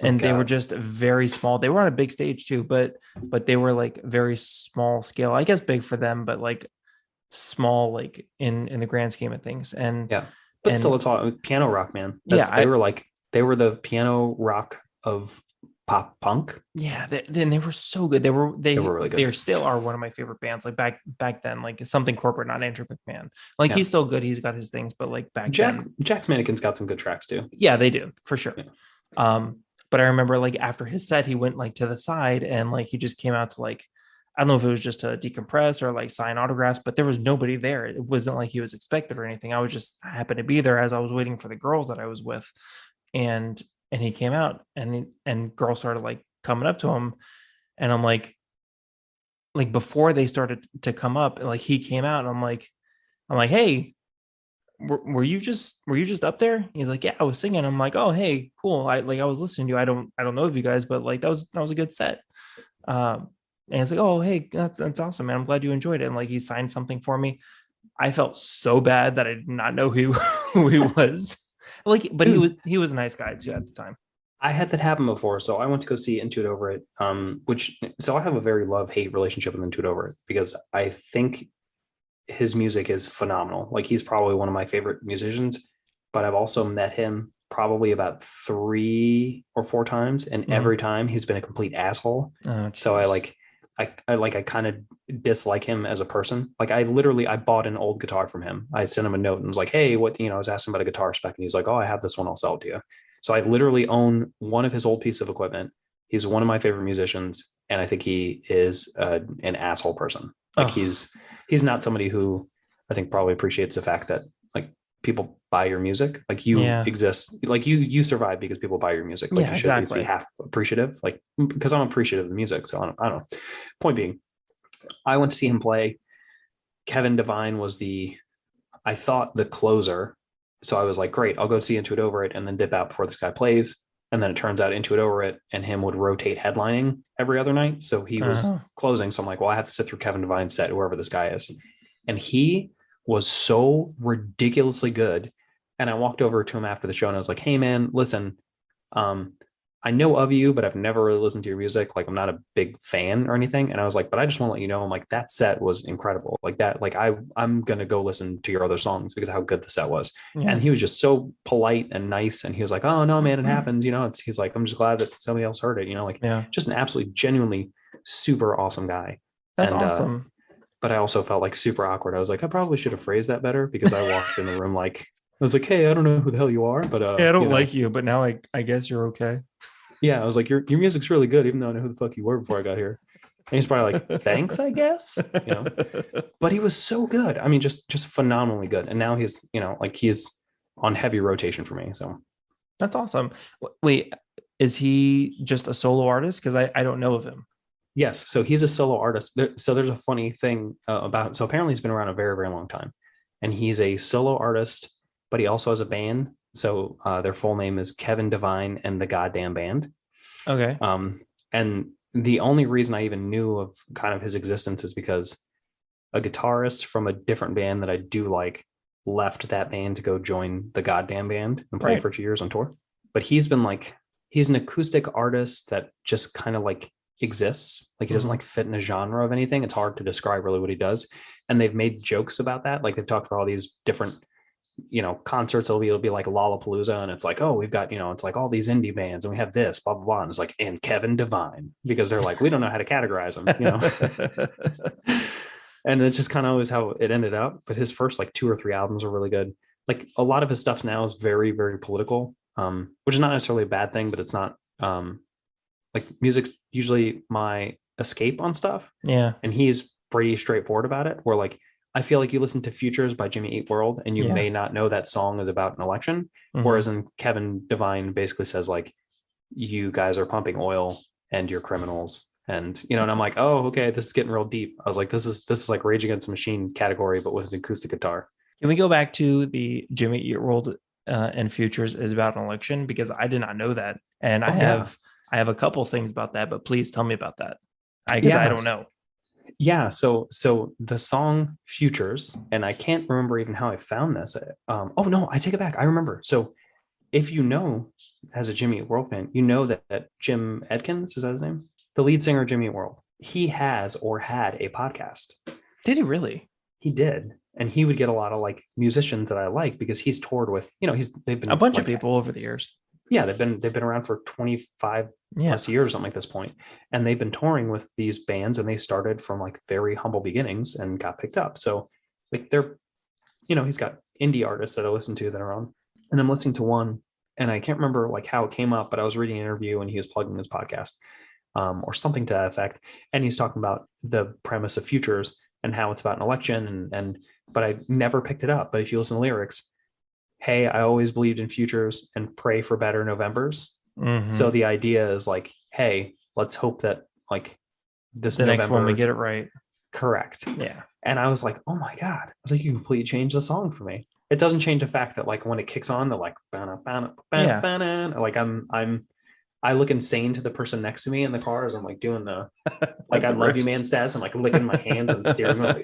And they were just very small. They were on a big stage too, but they were like very small scale. I guess big for them, but like small, like in the grand scheme of things. And yeah, but still, it's all piano rock, man. They were the piano rock of pop punk. Yeah, they were so good. They were really good. They still are one of my favorite bands. Like back then, like Something Corporate, not Andrew McMahon. Like he's still good. He's got his things, but like back then, Jack's Mannequin's got some good tracks too. Yeah, they do for sure. Yeah. But I remember like after his set, he went like to the side and like he just came out to like, I don't know if it was just to decompress or like sign autographs, but there was nobody there. It wasn't like he was expected or anything. I happened to be there as I was waiting for the girls that I was with, and he came out and girls started like coming up to him, and I'm like before they started to come up, like he came out and I'm like, hey, were you just up there? He's like, yeah, I was singing. I'm like, oh, hey, cool. I was listening to you. I don't know of you guys, but like that was a good set. And it's like, oh, hey, that's awesome, man. I'm glad you enjoyed it. And like he signed something for me. I felt so bad that I did not know who he was. Like, but he was a nice guy too at the time. I had that happen before. So I went to go see Into It Over It. So I have a very love-hate relationship with Into It Over It because I think his music is phenomenal. Like he's probably one of my favorite musicians, but I've also met him probably about 3 or 4 times. And every time he's been a complete asshole. Oh, so I kind of dislike him as a person. Like I bought an old guitar from him. I sent him a note and was like, hey, what, I was asking about a guitar spec, and he's like, oh, I have this one, I'll sell it to you. So I literally own one of his old pieces of equipment. He's one of my favorite musicians, and I think he is an asshole person. Like he's not somebody who I think probably appreciates the fact that like people buy your music. Like you exist, like you survive because people buy your music. Like you should at least be half appreciative. Like because I'm appreciative of the music. So I don't know. Point being, I went to see him play. Kevin Devine was I thought the closer. So I was like, great, I'll go see Into It Over It and then dip out before this guy plays. And then it turns out Into It Over It and him would rotate headlining every other night. So he was closing. So I'm like, well, I have to sit through Kevin Devine's set, whoever this guy is. And he was so ridiculously good. And I walked over to him after the show and I was like, hey man, listen, I know of you, but I've never really listened to your music. Like I'm not a big fan or anything. And I was like, but I just want to let you know, I'm like, that set was incredible. Like that, like I'm going to go listen to your other songs because of how good the set was. Yeah. And he was just so polite and nice. And he was like, oh no, man, it happens. He's like, I'm just glad that somebody else heard it, just an absolutely genuinely super awesome guy. That's awesome. But I also felt like super awkward. I was like, I probably should have phrased that better because I walked in the room like, I was like, hey, I don't know who the hell you are, but I don't like you, but now I guess you're okay. Yeah, I was like, your music's really good, even though I know who the fuck you were before I got here. And he's probably like, thanks, I guess. But he was so good. I mean, just phenomenally good. And now he's, he's on heavy rotation for me. So that's awesome. Wait, is he just a solo artist? Because I don't know of him. Yes, so he's a solo artist. So there's a funny thing about him. So apparently he's been around a very, very long time. And he's a solo artist, but he also has a band. So their full name is Kevin Devine and the Goddamn Band. Okay. And the only reason I even knew of kind of his existence is because a guitarist from a different band that I do like left that band to go join the Goddamn Band and play for 2 years on tour. But he's an acoustic artist that just kind of like exists. Like he doesn't like fit in a genre of anything. It's hard to describe really what he does. And they've made jokes about that. Like they've talked about all these different concerts. It'll be like Lollapalooza, and it's like, oh, we've got, it's like all these indie bands, and we have this, blah blah blah. And it's like, and Kevin Devine, because they're like, we don't know how to categorize them, And it's just kind of always how it ended up. But his first like 2 or 3 albums are really good. Like a lot of his stuff now is very, very political, which is not necessarily a bad thing, but it's not like music's usually my escape on stuff. Yeah. And he's pretty straightforward about it, where like I feel like you listen to Futures by Jimmy Eat World and you may not know that song is about an election. Whereas in Kevin Devine basically says like, you guys are pumping oil and you're criminals. And, and I'm like, oh, okay, this is getting real deep. I was like, this is like Rage Against the Machine category, but with an acoustic guitar. Can we go back to the Jimmy Eat World and Futures is about an election? Because I did not know that. And I have a couple things about that, but please tell me about that. Because I don't know. Yeah, so the song Futures, and I can't remember even how I found this. Oh no, I take it back. I remember. So if as a Jimmy Eat World fan, that Jim Edkins, is that his name? The lead singer of Jimmy Eat World. He has or had a podcast. Did he really? He did. And he would get a lot of like musicians that I like because he's toured with, they've been a bunch of people over the years. Yeah, they've been around for 25 plus years, something like this point. And they've been touring with these bands, and they started from like very humble beginnings and got picked up. So like they're, he's got indie artists that I listen to that are on. And I'm listening to one, and I can't remember like how it came up, but I was reading an interview and he was plugging his podcast or something to that effect. And he's talking about the premise of Futures and how it's about an election. But I never picked it up. But if you listen to lyrics, hey, I always believed in futures and pray for better Novembers. So the idea is like, hey, let's hope that like this November, next one we get it right. Correct. Yeah. And I was like, oh my God. I was like, you completely changed the song for me. It doesn't change the fact that like when it kicks on, they're like, like I look insane to the person next to me in the car as I'm like doing the like I love you man stats and like licking my hands and steering like,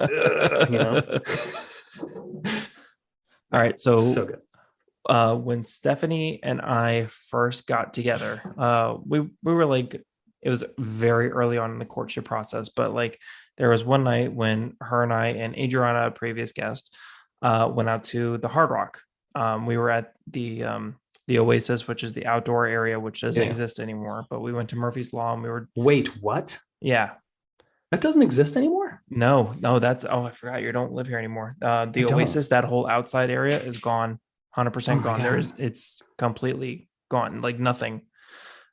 All right, so good. When Stephanie and I first got together, we were like, it was very early on in the courtship process, but like there was one night when her and I and Adriana, a previous guest, went out to the Hard Rock. We were at the Oasis, which is the outdoor area, which doesn't exist anymore. But we went to Murphy's Law and we were. Wait, what? Yeah. That doesn't exist anymore. No, that's I forgot you don't live here anymore. I The don't. Oasis, that whole outside area is gone, Oh 100% my gone. god. It's completely gone, like nothing.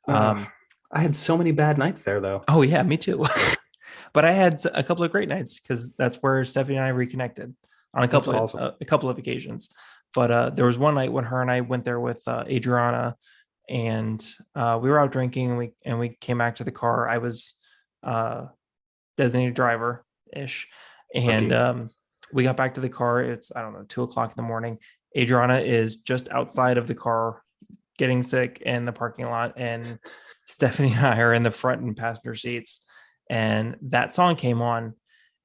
Ugh. Um, I had so many bad nights there though. oh yeah, me too. But I had a couple of great nights because that's where Stephanie and I reconnected on That's awesome. a couple of occasions. But there was one night when her and I went there with Adriana, and we were out drinking, and we came back to the car. I was uh, designated driver ish, and Rookie. we got back to the car. It's I don't know 2 o'clock in the morning. Adriana is just outside of the car getting sick in the parking lot, and Stephanie and I are in the front and passenger seats, and that song came on,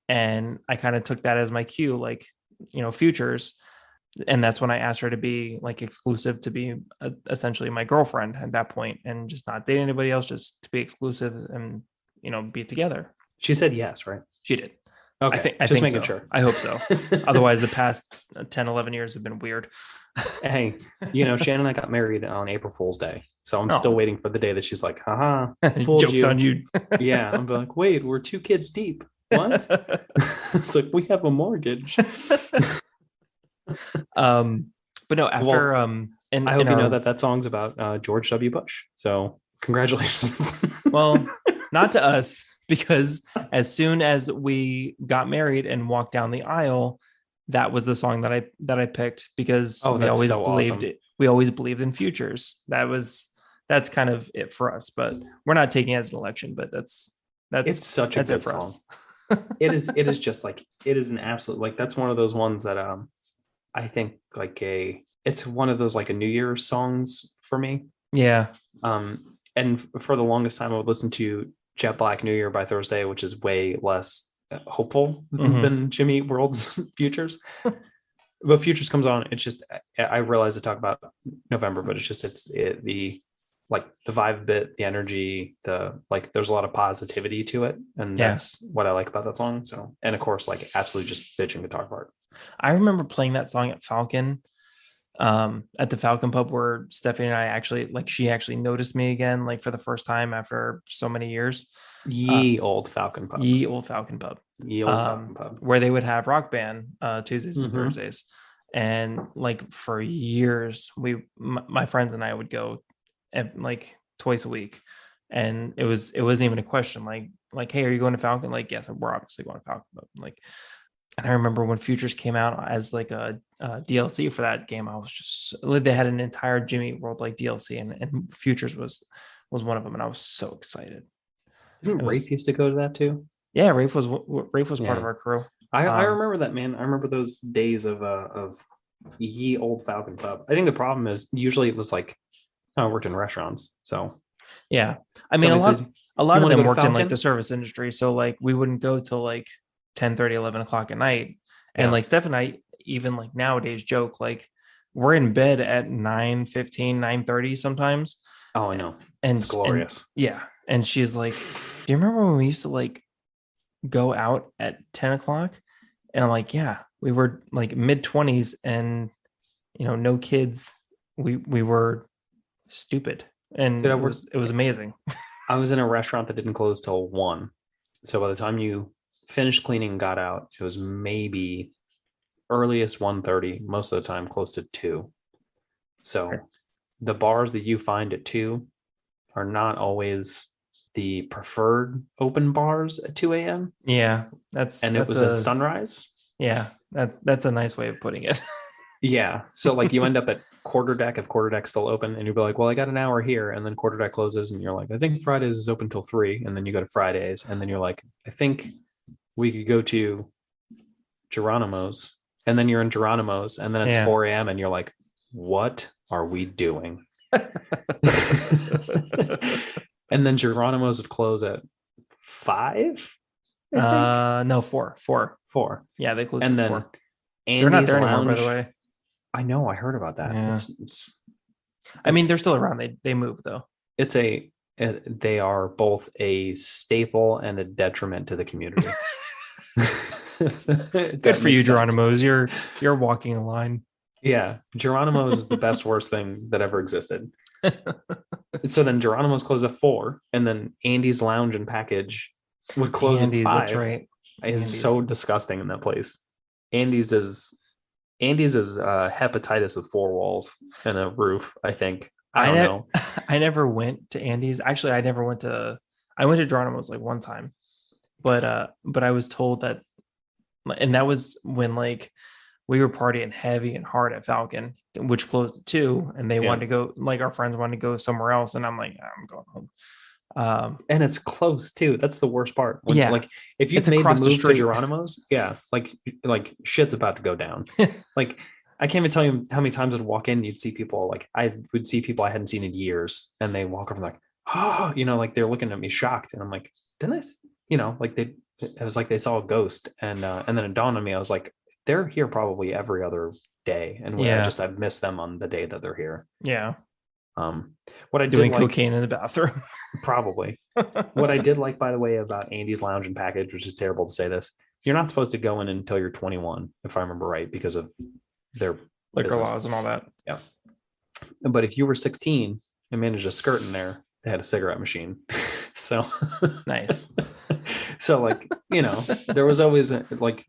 and I kind of took that as my cue, like, futures. And that's when I asked her to be like exclusive, to be essentially my girlfriend at that point, and just not date anybody else, just to be exclusive and be together. She said yes, right? She did. Okay. I Just think making so. sure. I hope so. Otherwise, the past 10, 11 years have been weird. Hey, Shannon and I got married on April Fool's Day. So I'm still Oh, waiting for the day that she's like, haha, fooled joke's you. on you. Yeah. I'm like, wait, we're 2 kids deep. What? It's like, we have a mortgage. But no, after Well, in I hope you know our that song's about George W. Bush. So congratulations. well, not to us, because as soon as we got married and walked down the aisle, that was the song that I picked, because Oh, that's so awesome. we always believed in futures. That's kind of it for us, but we're not taking it as an election, but It's such a that's it good for song. us. It is just like, it is an absolute, like, that's one of those ones that I think like it's one of those like a New Year's songs for me. Yeah. And for the longest time I would listen to Jet Black New Year by Thursday, which is way less hopeful than Jimmy Eat World's Futures. But Futures comes on, it's just, I realize to talk about November, but it's just, the like the vibe bit, the energy, the like, there's a lot of positivity to it, and Yeah. that's what I like about that song. So, and of course, like, absolutely just bitching guitar part. I remember playing that song at Falcon, at the Falcon pub, where Stephanie and I actually, like, she actually noticed me again, like for the first time after so many years. Ye old Falcon Pub. Ye old Falcon pub. Ye old Falcon Pub. Where they would have Rock Band Tuesdays and Mm-hmm. Thursdays. And like for years, my friends and I would go like twice a week, and it wasn't even a question, like, hey, are you going to Falcon? Like, yes, we're obviously going to Falcon. But like, and I remember when Futures came out as like a DLC for that game, I was just, they had an entire Jimmy World like DLC, and Futures was one of them, and I was so excited. Didn't Rafe used to go to that too? Yeah, Rafe was part of our crew. I remember that, man. I remember those days of Ye old Falcon Pub. I think the problem is usually it was like, I worked in restaurants, so yeah, I mean, a lot of them worked in like the service industry, so like we wouldn't go till like 10:30, 11 o'clock at night. And like Steph and I, even like nowadays, joke like we're in bed at 9:15, 9:30 sometimes. Oh, I know. And it's glorious. And she's like, do you remember when we used to like go out at 10 o'clock? And I'm like, yeah, we were like mid-20s, and no kids. We were stupid, and it was amazing. I was in a restaurant that didn't close till 1. So by the time you finished cleaning and got out, it was maybe earliest 1:30, most of the time close to 2. So the bars that you find at 2 are not always the preferred open bars at 2 a.m. Yeah, it was at sunrise. Yeah, that's a nice way of putting it. Yeah. So like you end up at quarter deck, if quarter deck's still open, and you'll be like, well, I got an hour here, and then quarter deck closes, and you're like, I think Fridays is open till 3, and then you go to Fridays, and then you're like, I think we could go to Geronimo's, and then you're in Geronimo's, and then it's 4 a.m. and you're like, what are we doing? And then Geronimo's would close at 5. No, 4. 4. Yeah, they closed and at then 4. They're not there anymore, by the way. I know, I heard about that. Yeah. I mean, they're still around. They moved though. They are both a staple and a detriment to the community. Good for you, Geronimo's. You're walking a line. Yeah, Geronimo's is the best worst thing that ever existed. So then Geronimo's closed at 4, and then Andy's Lounge and Package would close at Andy's, 5. that's right. It's Andy's. so disgusting in that place. Andy's is hepatitis with 4 walls and a roof, I think. I don't know. I never went to Andy's. Actually, I went to Geronimo's like one time, but I was told that, and that was when like we were partying heavy and hard at Falcon, which closed at 2, and they wanted to go, like our friends wanted to go somewhere else, and I'm like, I'm going home. And it's close too. That's the worst part. Yeah. Like if you've It's made the across the move to street. Geronimo's, yeah, like shit's about to go down. Like I can't even tell you how many times I'd walk in, you'd see people, like I would see people I hadn't seen in years, and they walk over like, oh, like they're looking at me shocked, and I'm like, didn't like it was like they saw a ghost, and then it dawned on me, I was like, they're here probably every other day, and I've missed them on the day that they're here. Yeah. What I doing did like, cocaine in the bathroom. probably. What I did like, by the way, about Andy's Lounge and Package, which is terrible to say this, you're not supposed to go in until you're 21, if I remember right, because of their liquor business laws and all that. Yeah. But if you were 16 and managed a skirt in there, they had a cigarette machine. So nice. So like, there was always like,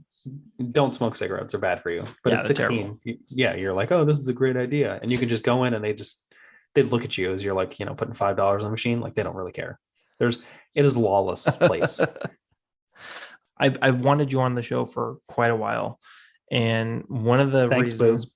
don't smoke cigarettes, they're bad for you. But at 16, you're like, oh, this is a great idea. And you can just go in and they'd look at you as you're like, putting $5 on the machine. Like they don't really care. It is a lawless place. I've wanted you on the show for quite a while. And one of the reasons,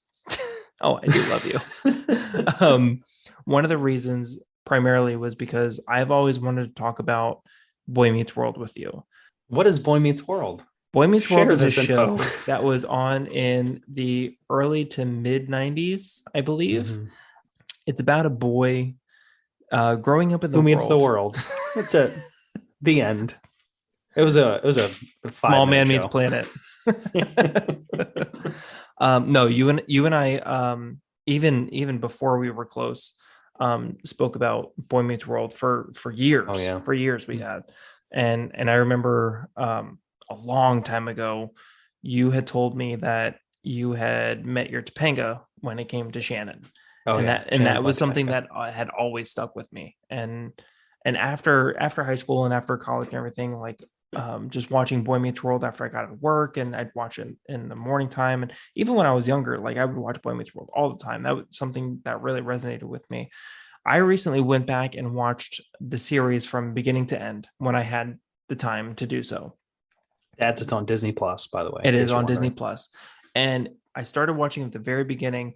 oh, I do love you. One of the reasons primarily was because I've always wanted to talk about Boy Meets World with you. What is Boy Meets World? Boy Meets World is a show that was on in the early to mid 90s, I believe. Mm-hmm. It's about a boy growing up in the world. Who meets the world. That's it. The end. It was a Small Man show. Meets Planet. No, you and I, even before we were close, spoke about Boy Meets World for years. Oh, yeah. For years we had. And I remember a long time ago, you had told me that you had met your Topanga when it came to Shannon. Oh, and yeah. that was something that had always stuck with me. And after high school and after college and everything, like just watching Boy Meets World after I got out of work, and I'd watch it in the morning time. And even when I was younger, like I would watch Boy Meets World all the time. That was something that really resonated with me. I recently went back and watched the series from beginning to end when I had the time to do so. It's on Disney Plus, by the way. It is on Disney Plus. And I started watching at the very beginning,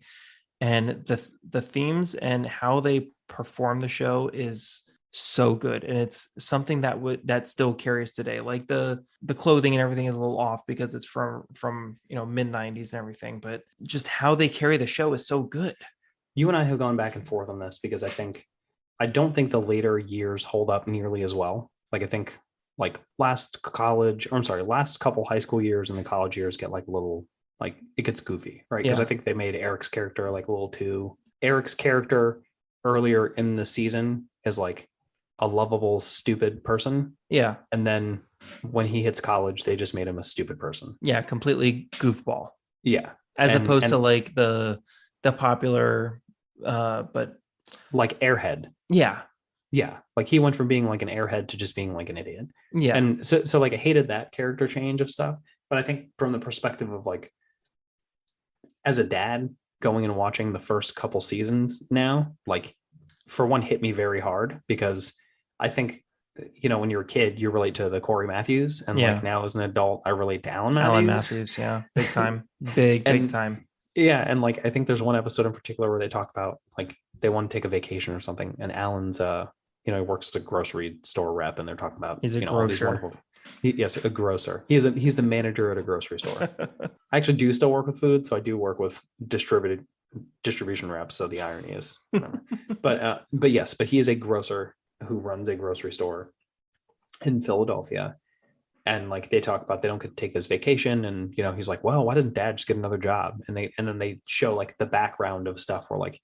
and the themes and how they perform the show is so good. And it's something that still carries today. Like the clothing and everything is a little off because it's from mid 90s and everything, but just how they carry the show is so good. You and I have gone back and forth on this because I don't think the later years hold up nearly as well. Like I think like last couple high school years and the college years get like a little, like it gets goofy, right? Because I think they made Eric's character like a little too. Eric's character earlier in the season is like a lovable, stupid person. Yeah. And then when he hits college, they just made him a stupid person. Yeah, completely goofball. Yeah. As opposed to like the popular but like Airhead. Yeah. Yeah. Like he went from being like an airhead to just being like an idiot. Yeah. And so like I hated that character change of stuff. But I think from the perspective of like, as a dad going and watching the first couple seasons now, like for one, hit me very hard because I think, when you're a kid, you relate to the Corey Matthews, and like now as an adult, I relate to Alan Matthews. Yeah. Big time. Big time. Yeah. And like, I think there's one episode in particular where they talk about like, they want to take a vacation or something. And Alan's, he works at a grocery store rep, and they're talking about, he's a grocer. Yes, a grocer. He's the manager at a grocery store. I actually do still work with food, so I do work with distribution reps. So the irony is, but he is a grocer who runs a grocery store in Philadelphia. And like they talk about, they don't get to take this vacation, and he's like, well, why doesn't Dad just get another job? And then they show like the background of stuff where like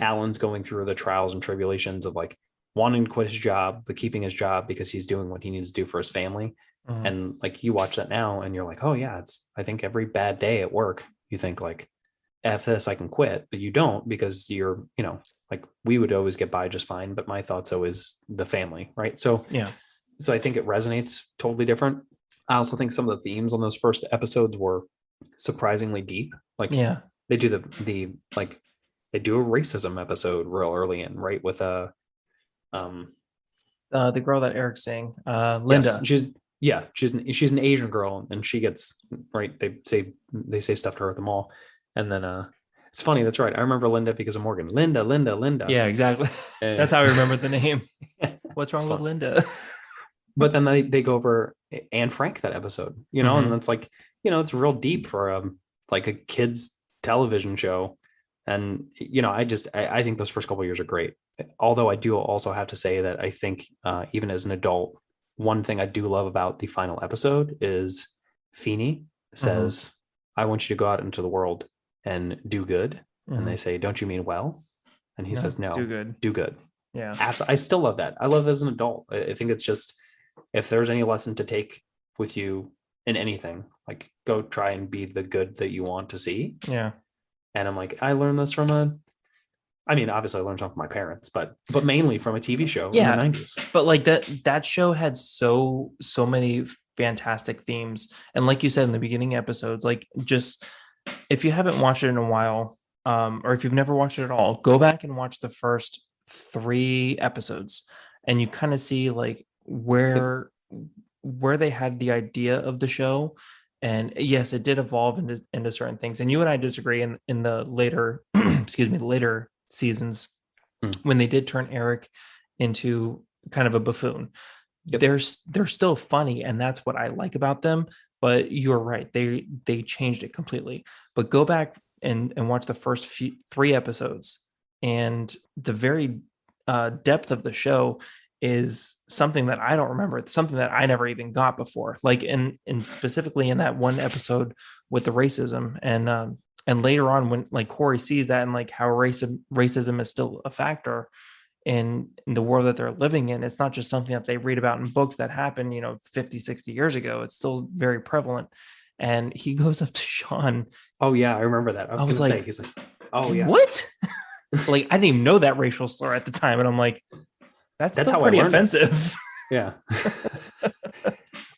Alan's going through the trials and tribulations of like wanting to quit his job but keeping his job because he's doing what he needs to do for his family. Mm-hmm. And like you watch that now and you're like, oh yeah, I think every bad day at work you think like, F this, I can quit, but you don't, because you're like we would always get by just fine, but my thought's always the family, right? So yeah, So I think it resonates totally different. I also think some of the themes on those first episodes were surprisingly deep. Like Yeah. they do they do a racism episode real early in, right? With um The girl that Eric's saying, yes, Linda. she's an Asian girl, and she gets right. They say stuff to her at the mall, and then it's funny. That's right. I remember Linda because of Morgan. Linda. Yeah, exactly. Uh, That's how I remember the name. What's it's wrong with fun. Linda? But then they go over Anne Frank that episode, and Hmm. it's like, it's real deep for like a kids television show. And I think those first couple of years are great. Although I do also have to say that I think even as an adult, one thing I do love about the final episode is Feeney Hmm. says, "I want you to go out into the world and do good." And they Hmm. say, "Don't you mean well?" And he No, says, do "No, good. do good." Yeah. Absolutely. I still love that. I love it as an adult. I think it's just, if there's any lesson to take with you in anything, like go try and be the good that you want to see. Yeah. And I'm like, I learned this I mean, obviously I learned something from my parents, but mainly from a TV show in the Yeah. 90s. But like that show had so many fantastic themes. And like you said in the beginning episodes, like just if you haven't watched it in a while, or if you've never watched it at all, go back and watch the first 3 episodes, and you kind of see like It, where they had the idea of the show. And yes, it did evolve into certain things. And you and I disagree in the later, excuse me, later seasons mm, when they did turn Eric into kind of a buffoon. yep. They're still funny, and that's what I like about them. But you're right, they changed it completely. But go back and watch the first 3 episodes, and the very depth of the show is something that I don't remember. It's something that I never even got before. Like in specifically in that one episode with the racism, and later on when like Corey sees that and like how racism is still a factor in the world that they're living in. It's not just something that they read about in books that happened 50, 60 years ago. It's still very prevalent. And he goes up to Sean. Oh yeah, I remember that. I I was was gonna say, like, he's like, oh yeah. what? Like, I didn't even know that racial slur at the time, and I'm like, that's That's still how I pretty learned it. offensive. Yeah.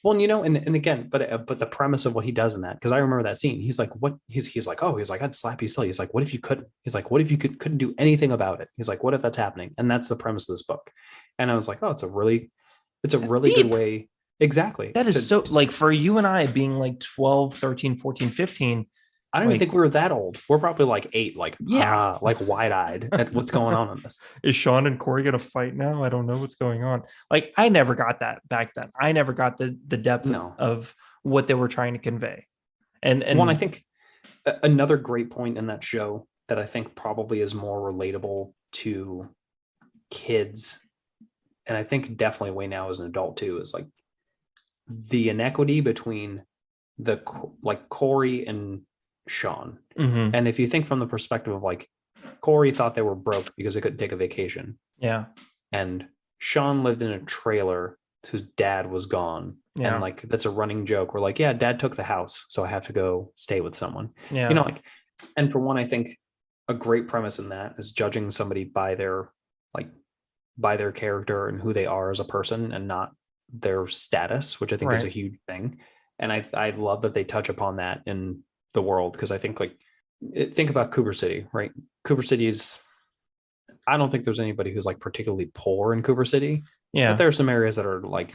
Well, and again, but the premise of what he does in that, because I remember that scene. He's like, what? He's like, oh, he's like, I'd slap you silly. He's like, what if you couldn't? He's like, what if you couldn't do anything about it? He's like, what if that's happening? And that's the premise of this book. And I was like, oh, it's a That's really good deep. way, exactly. That is so, like, for you and I being like 12, 13, 14, 15. I don't even Like, think we were that old. We're probably like 8, yeah. like wide eyed at what's going on in this. Is Sean and Corey gonna fight now? I don't know what's going on. Like, I never got that back then. I never got the depth No, of what they were trying to convey. And one, I and think another great point in that show that I think probably is more relatable to kids, and I think definitely way now as an adult too, is like the inequity between the like Corey and Sean. Mhm. And if you think from the perspective of like Corey thought they were broke because they couldn't take a vacation, Yeah. and Sean lived in a trailer whose dad was gone. And Yeah. like that's a running joke. We're like, yeah, dad took the house, so I have to go stay with someone. Yeah. Like, and for one, I think a great premise in that is judging somebody like by their character and who they are as a person and not their status, which I think is a Right. huge thing. And I love that they touch upon that in the world, because I think like think about Cooper City, right? Cooper City is, I don't think there's anybody who's like particularly poor in Cooper City, but Yeah. there are some areas that are like,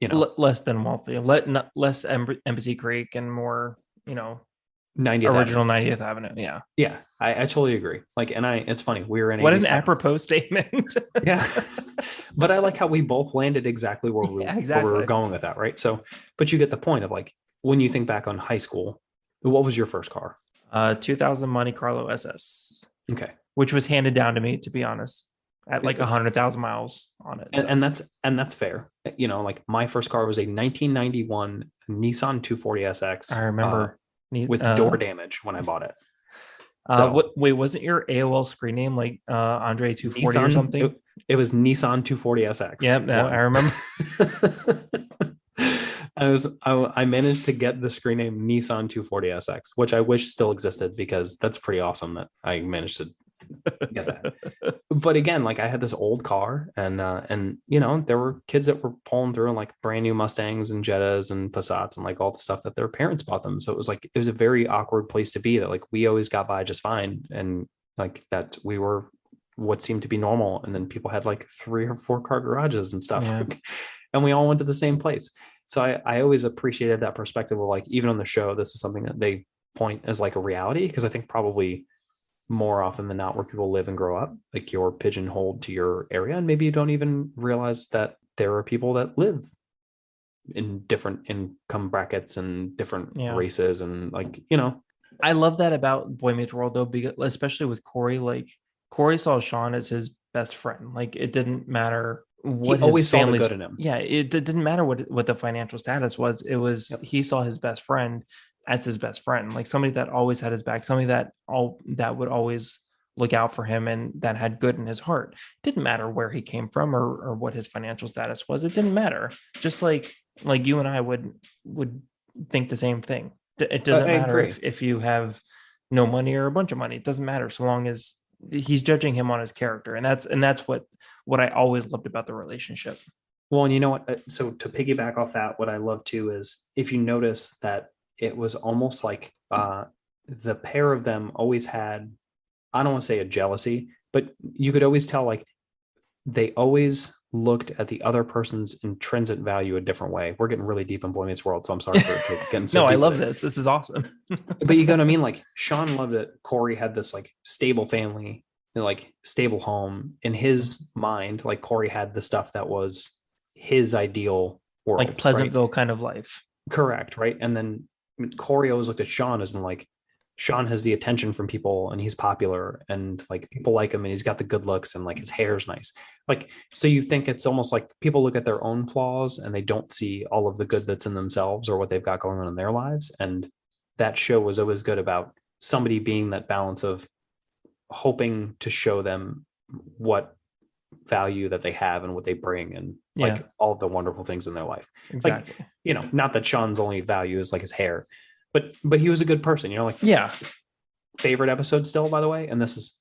Less than wealthy. Less Embassy Creek and more, 90th original Avenue. 90th Avenue. Yeah. Yeah, I totally agree. Like, and it's funny, we were in What an 87th. apropos statement. Yeah. But I like how we both landed exactly where Yeah, where we were exactly. going with that, right? So, but you get the point of like, when you think back on high school, what was your first car? 2000 Monte Carlo SS, Okay. which was handed down to me, to be honest, at like 100,000 miles on it. So. And that's fair. Like my first car was a 1991 Nissan 240 SX. I remember with door damage when I bought it. So wait, wasn't your AOL screen name like Andre 240 or Nissan, something? it was Nissan 240 SX. Yeah, no, I remember. I managed to get the screen name Nissan 240 SX, which I wish still existed, because that's pretty awesome that I managed to Get that. But again, like I had this old car, and you know, there were kids that were pulling through in like brand new Mustangs and Jettas and Passats and like all the stuff that their parents bought them. So it was a very awkward place to be, that like we always got by just fine, and like that we were what seemed to be normal, and then people had like 3 or 4 car garages and stuff. Yeah. And we all went to the same place. So I always appreciated that perspective of like, even on the show, this is something that they point as like a reality, because I think probably more often than not, where people live and grow up, like you're pigeonholed to your area, and maybe you don't even realize that there are people that live in different income brackets and different races, and like, you know. I love that about Boy Meets World though, because especially with Corey, like Corey saw Sean as his best friend. Like it didn't matter what he always his saw the family's good in him. Yeah, it didn't matter what the financial status was. It was he saw his best friend as his best friend, like somebody that always had his back, somebody that would always look out for him, and that had good in his heart. It didn't matter where he came from or what his financial status was. It didn't matter. Just like you and I would think the same thing. It doesn't matter if you have no money or a bunch of money. It doesn't matter, so long as he's judging him on his character. And that's what I always loved about the relationship. Well, and you know what? So to piggyback off that, what I love too is if you notice that it was almost like the pair of them always had, I don't want to say a jealousy, but you could always tell like they always looked at the other person's intrinsic value a different way. We're getting really deep in Boy Meets World, so I'm sorry for getting so no, deep. I love this. This is awesome. But you know what I mean? Like Sean loved it. Corey had this like stable family and like stable home in his mind. Like Corey had the stuff that was his ideal world, like Pleasantville kind of life. Correct, right? And then Corey always looked at Sean as in like, Sean has the attention from people and he's popular and like people like him and he's got the good looks and like his hair's nice. Like, so you think it's almost like people look at their own flaws and they don't see all of the good that's in themselves or what they've got going on in their lives. And that show was always good about somebody being that balance of hoping to show them what value that they have and what they bring and like all of the wonderful things in their life. Exactly. Like, you know, not that Sean's only value is like his hair, but he was a good person, you know, like favorite episode still, by the way. And this is,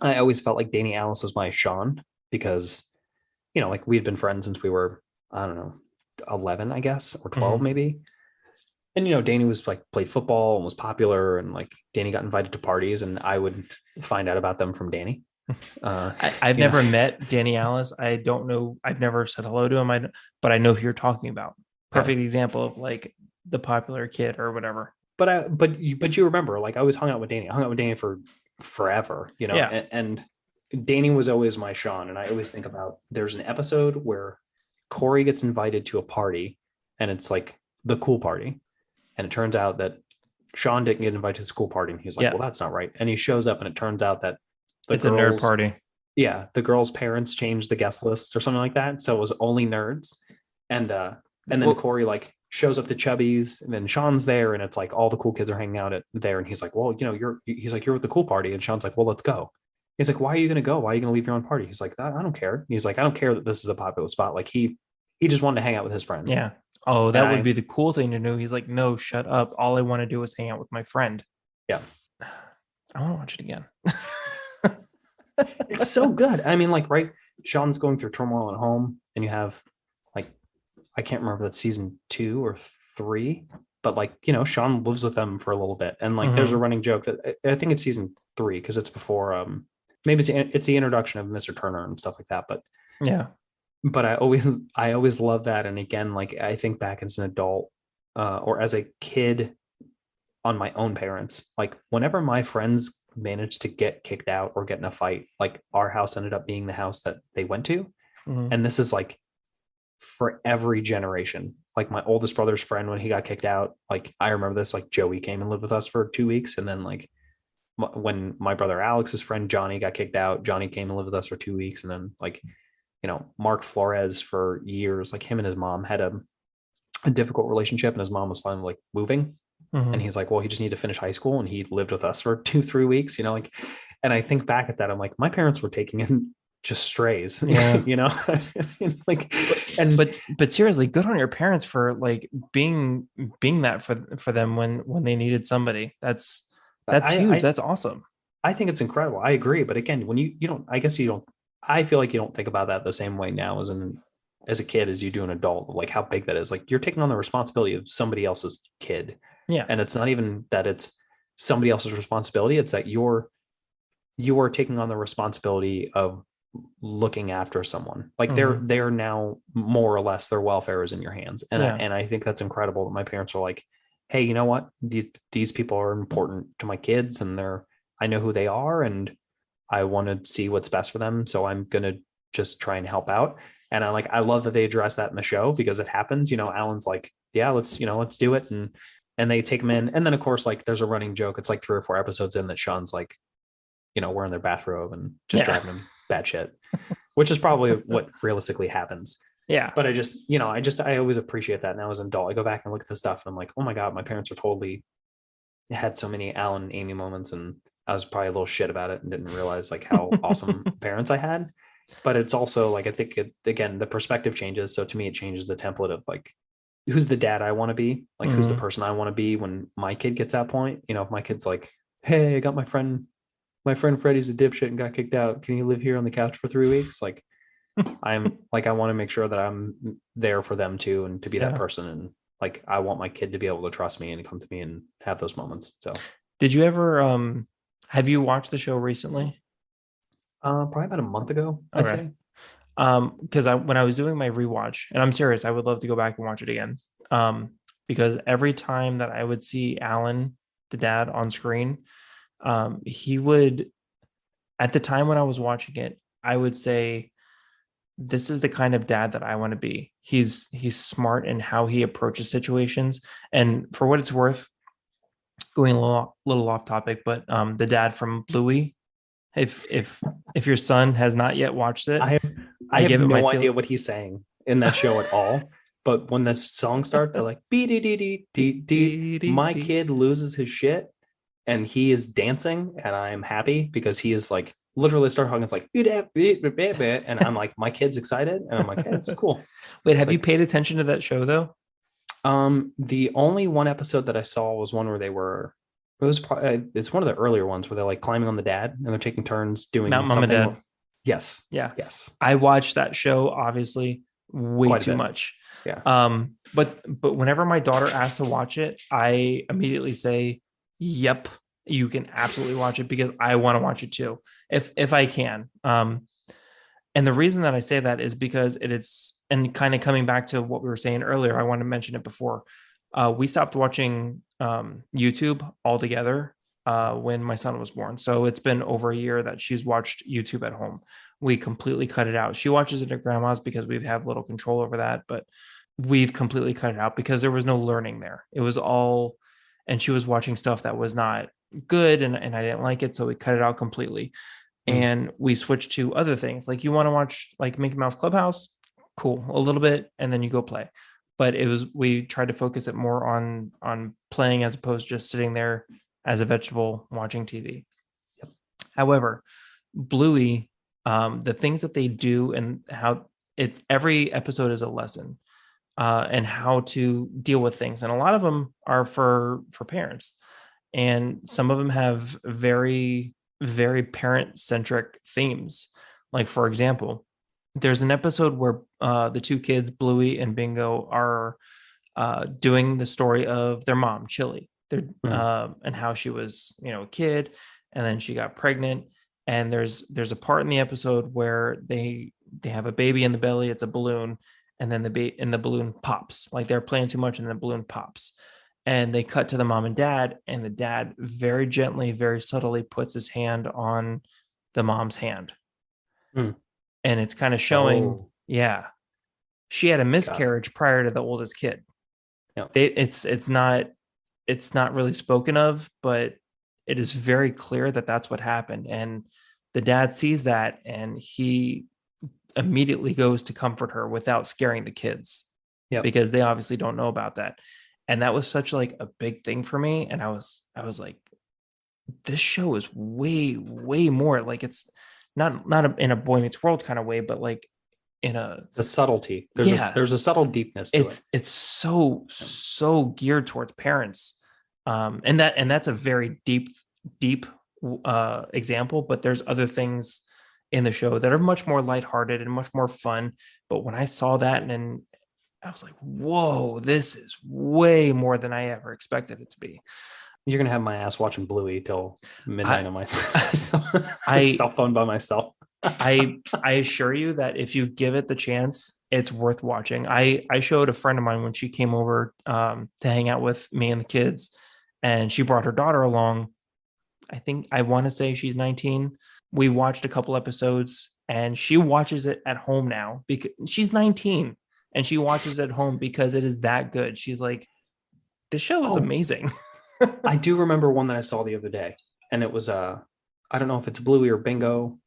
I always felt like Danny Alice was my Sean because, you know, like we had been friends since we were, I don't know, 11, I guess, or 12 maybe. And, you know, Danny was like played football and was popular and like Danny got invited to parties and I would find out about them from Danny. I've never met Danny Alice. I don't know. I've never said hello to him. But I know who you're talking about. Perfect example of like the popular kid or whatever. But you remember, like I always hung out with Danny. I hung out with Danny for forever, you know. And Danny was always my Sean. And I always think about there's an episode where Corey gets invited to a party, and it's like the cool party, and it turns out that Sean didn't get invited to the school party, and he's like, well, that's not right. And he shows up, and it turns out that it's a nerd party. Yeah, the girls' parents changed the guest list or something like that, so it was only nerds. And then Corey like shows up to Chubby's, and then Sean's there, and it's like all the cool kids are hanging out there, and he's like, well, you know, you're at the cool party, and Sean's like, well, let's go. He's like, why are you going to go? Why are you going to leave your own party? He's like, I don't care. He's like, I don't care that this is a popular spot. Like he just wanted to hang out with his friends. Yeah. Oh, that would be the cool thing to do. He's like, no, shut up. All I want to do is hang out with my friend. Yeah. I want to watch it again. It's so good. I mean, like, right. Sean's going through turmoil at home, and you have like, I can't remember if that's season 2 or 3, but like, you know, Sean lives with them for a little bit. And like, there's a running joke that I think it's season 3, because it's before, maybe it's the introduction of Mr. Turner and stuff like that. But yeah, but I always love that. And again, like I think back as an adult or as a kid on my own parents, like whenever my friends managed to get kicked out or get in a fight, like our house ended up being the house that they went to. And this is like for every generation. Like my oldest brother's friend, when he got kicked out, like I remember this, like Joey came and lived with us for 2 weeks. And then like when my brother Alex's friend Johnny got kicked out, Johnny came and lived with us for 2 weeks. And then like, you know, Mark Flores for years, like him and his mom had a difficult relationship, and his mom was finally like moving. And he's like, well, he just needed to finish high school, and he lived with us for 2-3 weeks, you know, like, and I think back at that, I'm like, my parents were taking in just strays, you know, like, but seriously, good on your parents for like being that for them when they needed somebody. That's huge. That's awesome. I think it's incredible. I agree. But again, when you don't, I guess you don't, I feel like you don't think about that the same way now as a kid as you do an adult, like how big that is. Like you're taking on the responsibility of somebody else's kid. Yeah. And it's not even that it's somebody else's responsibility. It's that you are taking on the responsibility of looking after someone. Like they're now more or less their welfare is in your hands. And Yeah. I think that's incredible that my parents are like, hey, you know what? These people are important to my kids and I know who they are and I want to see what's best for them. So I'm going to just try and help out. And I love that they address that in the show because it happens, Alan's like, yeah, let's do it. And they take him in. And then of course, like there's a running joke. It's like 3 or 4 episodes in that Sean's like, wearing their bathrobe and just driving them batshit, which is probably what realistically happens. Yeah. But I always appreciate that. Now as an adult, I go back and look at the stuff and I'm like, oh my God, my parents are totally had so many Alan and Amy moments. And I was probably a little shit about it and didn't realize like how awesome parents I had. But it's also like, I think again, the perspective changes. So to me, it changes the template of like, who's the dad I want to be? Like, who's the person I want to be when my kid gets that point? If my kid's like, hey, I got my friend Freddy's a dipshit and got kicked out. Can you live here on the couch for 3 weeks? Like, I'm like, I want to make sure that I'm there for them too, and to be that person. And like, I want my kid to be able to trust me and come to me and have those moments. So, did you ever have you watched the show recently? Probably about a month ago, I'd say. Because when I was doing my rewatch, and I'm serious, I would love to go back and watch it again. Because every time that I would see Alan, the dad, on screen, he would, at the time when I was watching it, I would say, this is the kind of dad that I want to be. He's smart in how he approaches situations. And for what it's worth, going a little off topic, but the dad from Bluey, if your son has not yet watched it, I have no idea what he's saying in that show at all. But when the song starts, they're like, my kid loses his shit and he is dancing, and I'm happy because he is like literally start hugging. It's like, and I'm like, my kid's excited, and I'm like, hey, it's cool. Wait, have you paid attention to that show though? The only one episode that I saw was one where it's one of the earlier ones where they're like climbing on the dad and they're taking turns doing Mount Mom and Dad. Yes. Yeah. Yes. I watched that show obviously way too much. Yeah. But whenever my daughter asks to watch it, I immediately say, yep, you can absolutely watch it because I want to watch it too, if I can. And the reason that I say that is because it's, and kind of coming back to what we were saying earlier, I want to mention it before. We stopped watching YouTube altogether when my son was born. So it's been over a year that she's watched YouTube at home. We completely cut it out. She watches it at grandma's because we have little control over that, but we've completely cut it out because there was no learning there. It was all, and she was watching stuff that was not good, and I didn't like it. So we cut it out completely. And we switched to other things. Like, you want to watch like Mickey Mouse Clubhouse? Cool. A little bit, and then you go play. But we tried to focus it more on playing as opposed to just sitting there as a vegetable watching TV. Yep. However, Bluey, the things that they do and how it's every episode is a lesson, and how to deal with things. And a lot of them are for parents. And some of them have very, very parent-centric themes. Like, for example, there's an episode where the two kids, Bluey and Bingo, are doing the story of their mom, Chili, and how she was, a kid, and then she got pregnant. And there's a part in the episode where they have a baby in the belly. It's a balloon, and then the balloon pops. Like, they're playing too much, and the balloon pops. And they cut to the mom and dad, and the dad very gently, very subtly puts his hand on the mom's hand. And it's kind of showing, she had a miscarriage prior to the oldest kid. Yeah. It's not really spoken of, but it is very clear that that's what happened. And the dad sees that, and he immediately goes to comfort her without scaring the kids, because they obviously don't know about that. And that was such like a big thing for me. And I was like, this show is way, way more like, it's not in a Boy Meets World kind of way, but like in the subtlety. There's a subtle deepness to it. It's so geared towards parents. And that's a very deep example, but there's other things in the show that are much more lighthearted and much more fun. But when I saw that, and I was like, whoa, this is way more than I ever expected it to be. You're gonna have my ass watching Bluey till midnight I on my I cell phone by myself. I assure you that if you give it the chance, it's worth watching. I showed a friend of mine when she came over to hang out with me and the kids, and she brought her daughter along. I want to say she's 19. We watched a couple episodes, and she watches it at home now because she's 19, and she watches it at home because it is that good. She's like, this show is Oh, amazing. I do remember one that I saw the other day, and it was I don't know if it's Bluey or Bingo,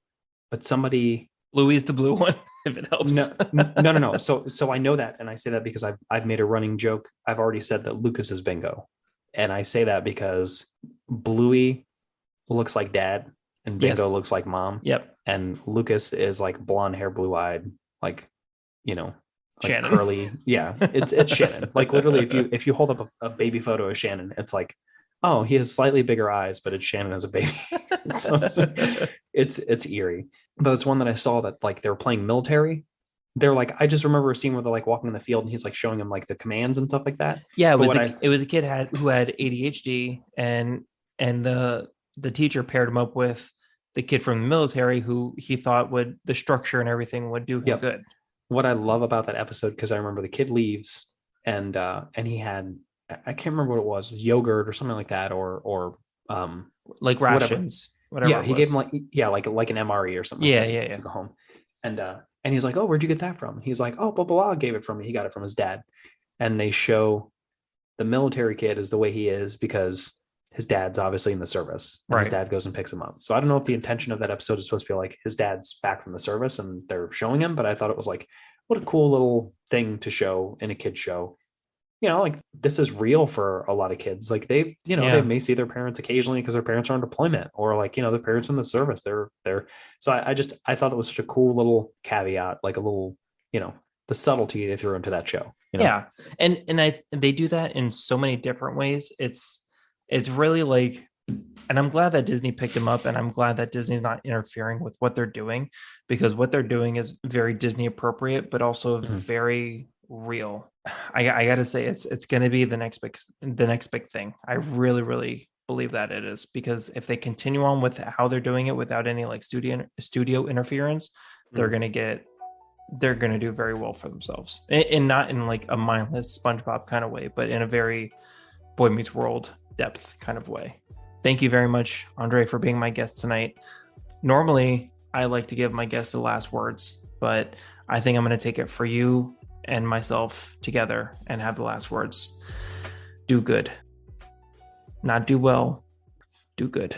but somebody. Louis the blue one, if it No, helps. no. So I know that, and I say that because I've made a running joke. I've already said that Lucas is Bingo, and I say that because Bluey looks like dad, and Bingo Yes. looks like mom, Yep. and Lucas is like blonde hair, blue eyed, like you know, like Shannon. curly. Yeah, it's Shannon. Like literally, if you hold up a baby photo of Shannon, it's like, oh, he has slightly bigger eyes, but it's Shannon as a baby. So it's eerie. But it's one that I saw that like they were playing military. They're like, I just remember a scene where they're like walking in the field and he's like showing him like the commands and stuff like that. Yeah, But what I it was a kid who had ADHD, and the teacher paired him up with the kid from the military who he thought would the structure and everything would do him Yep. good. What I love about that episode, because I remember the kid leaves and he had, I can't remember what it was, yogurt or something like that, or Like whatever. rations, whatever Yeah, it he gave him was. like an MRE or something like Yeah, that yeah, to yeah. go home. And he's like, oh, where'd you get that from? He's like, oh, blah blah blah, gave it from me. He got it from his dad. And they show the military kid is the way he is because his dad's obviously in the service and his Right. dad goes and picks him up. So I don't know if the intention of that episode is supposed to be like his dad's back from the service and they're showing him, but I thought it was like, what a cool little thing to show in a kid's show. Like this is real for a lot of kids. Like they Yeah. may see their parents occasionally because their parents are on deployment or like, their parents are in the service. They're so I thought that was such a cool little caveat, like a little, the subtlety they threw into that show. Yeah. And they do that in so many different ways. It's really like, and I'm glad that Disney picked him up, and I'm glad that Disney's not interfering with what they're doing, because what they're doing is very Disney appropriate, but also Mhm. very real. I gotta say it's gonna be the next big thing. I really, really believe that it is, because if they continue on with how they're doing it without any like studio interference, they're Mhm. gonna do very well for themselves, and not in like a mindless SpongeBob kind of way, but in a very Boy Meets World depth kind of way. Thank you very much, Andre, for being my guest tonight. Normally, I like to give my guests the last words, but I think I'm going to take it for you and myself together and have the last words. Do good. Not do well, do good.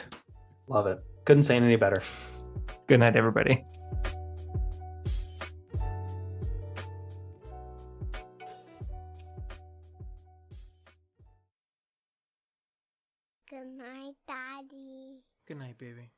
Love it. Couldn't say it any better. Good night, everybody. Good night, Daddy. Good night, baby.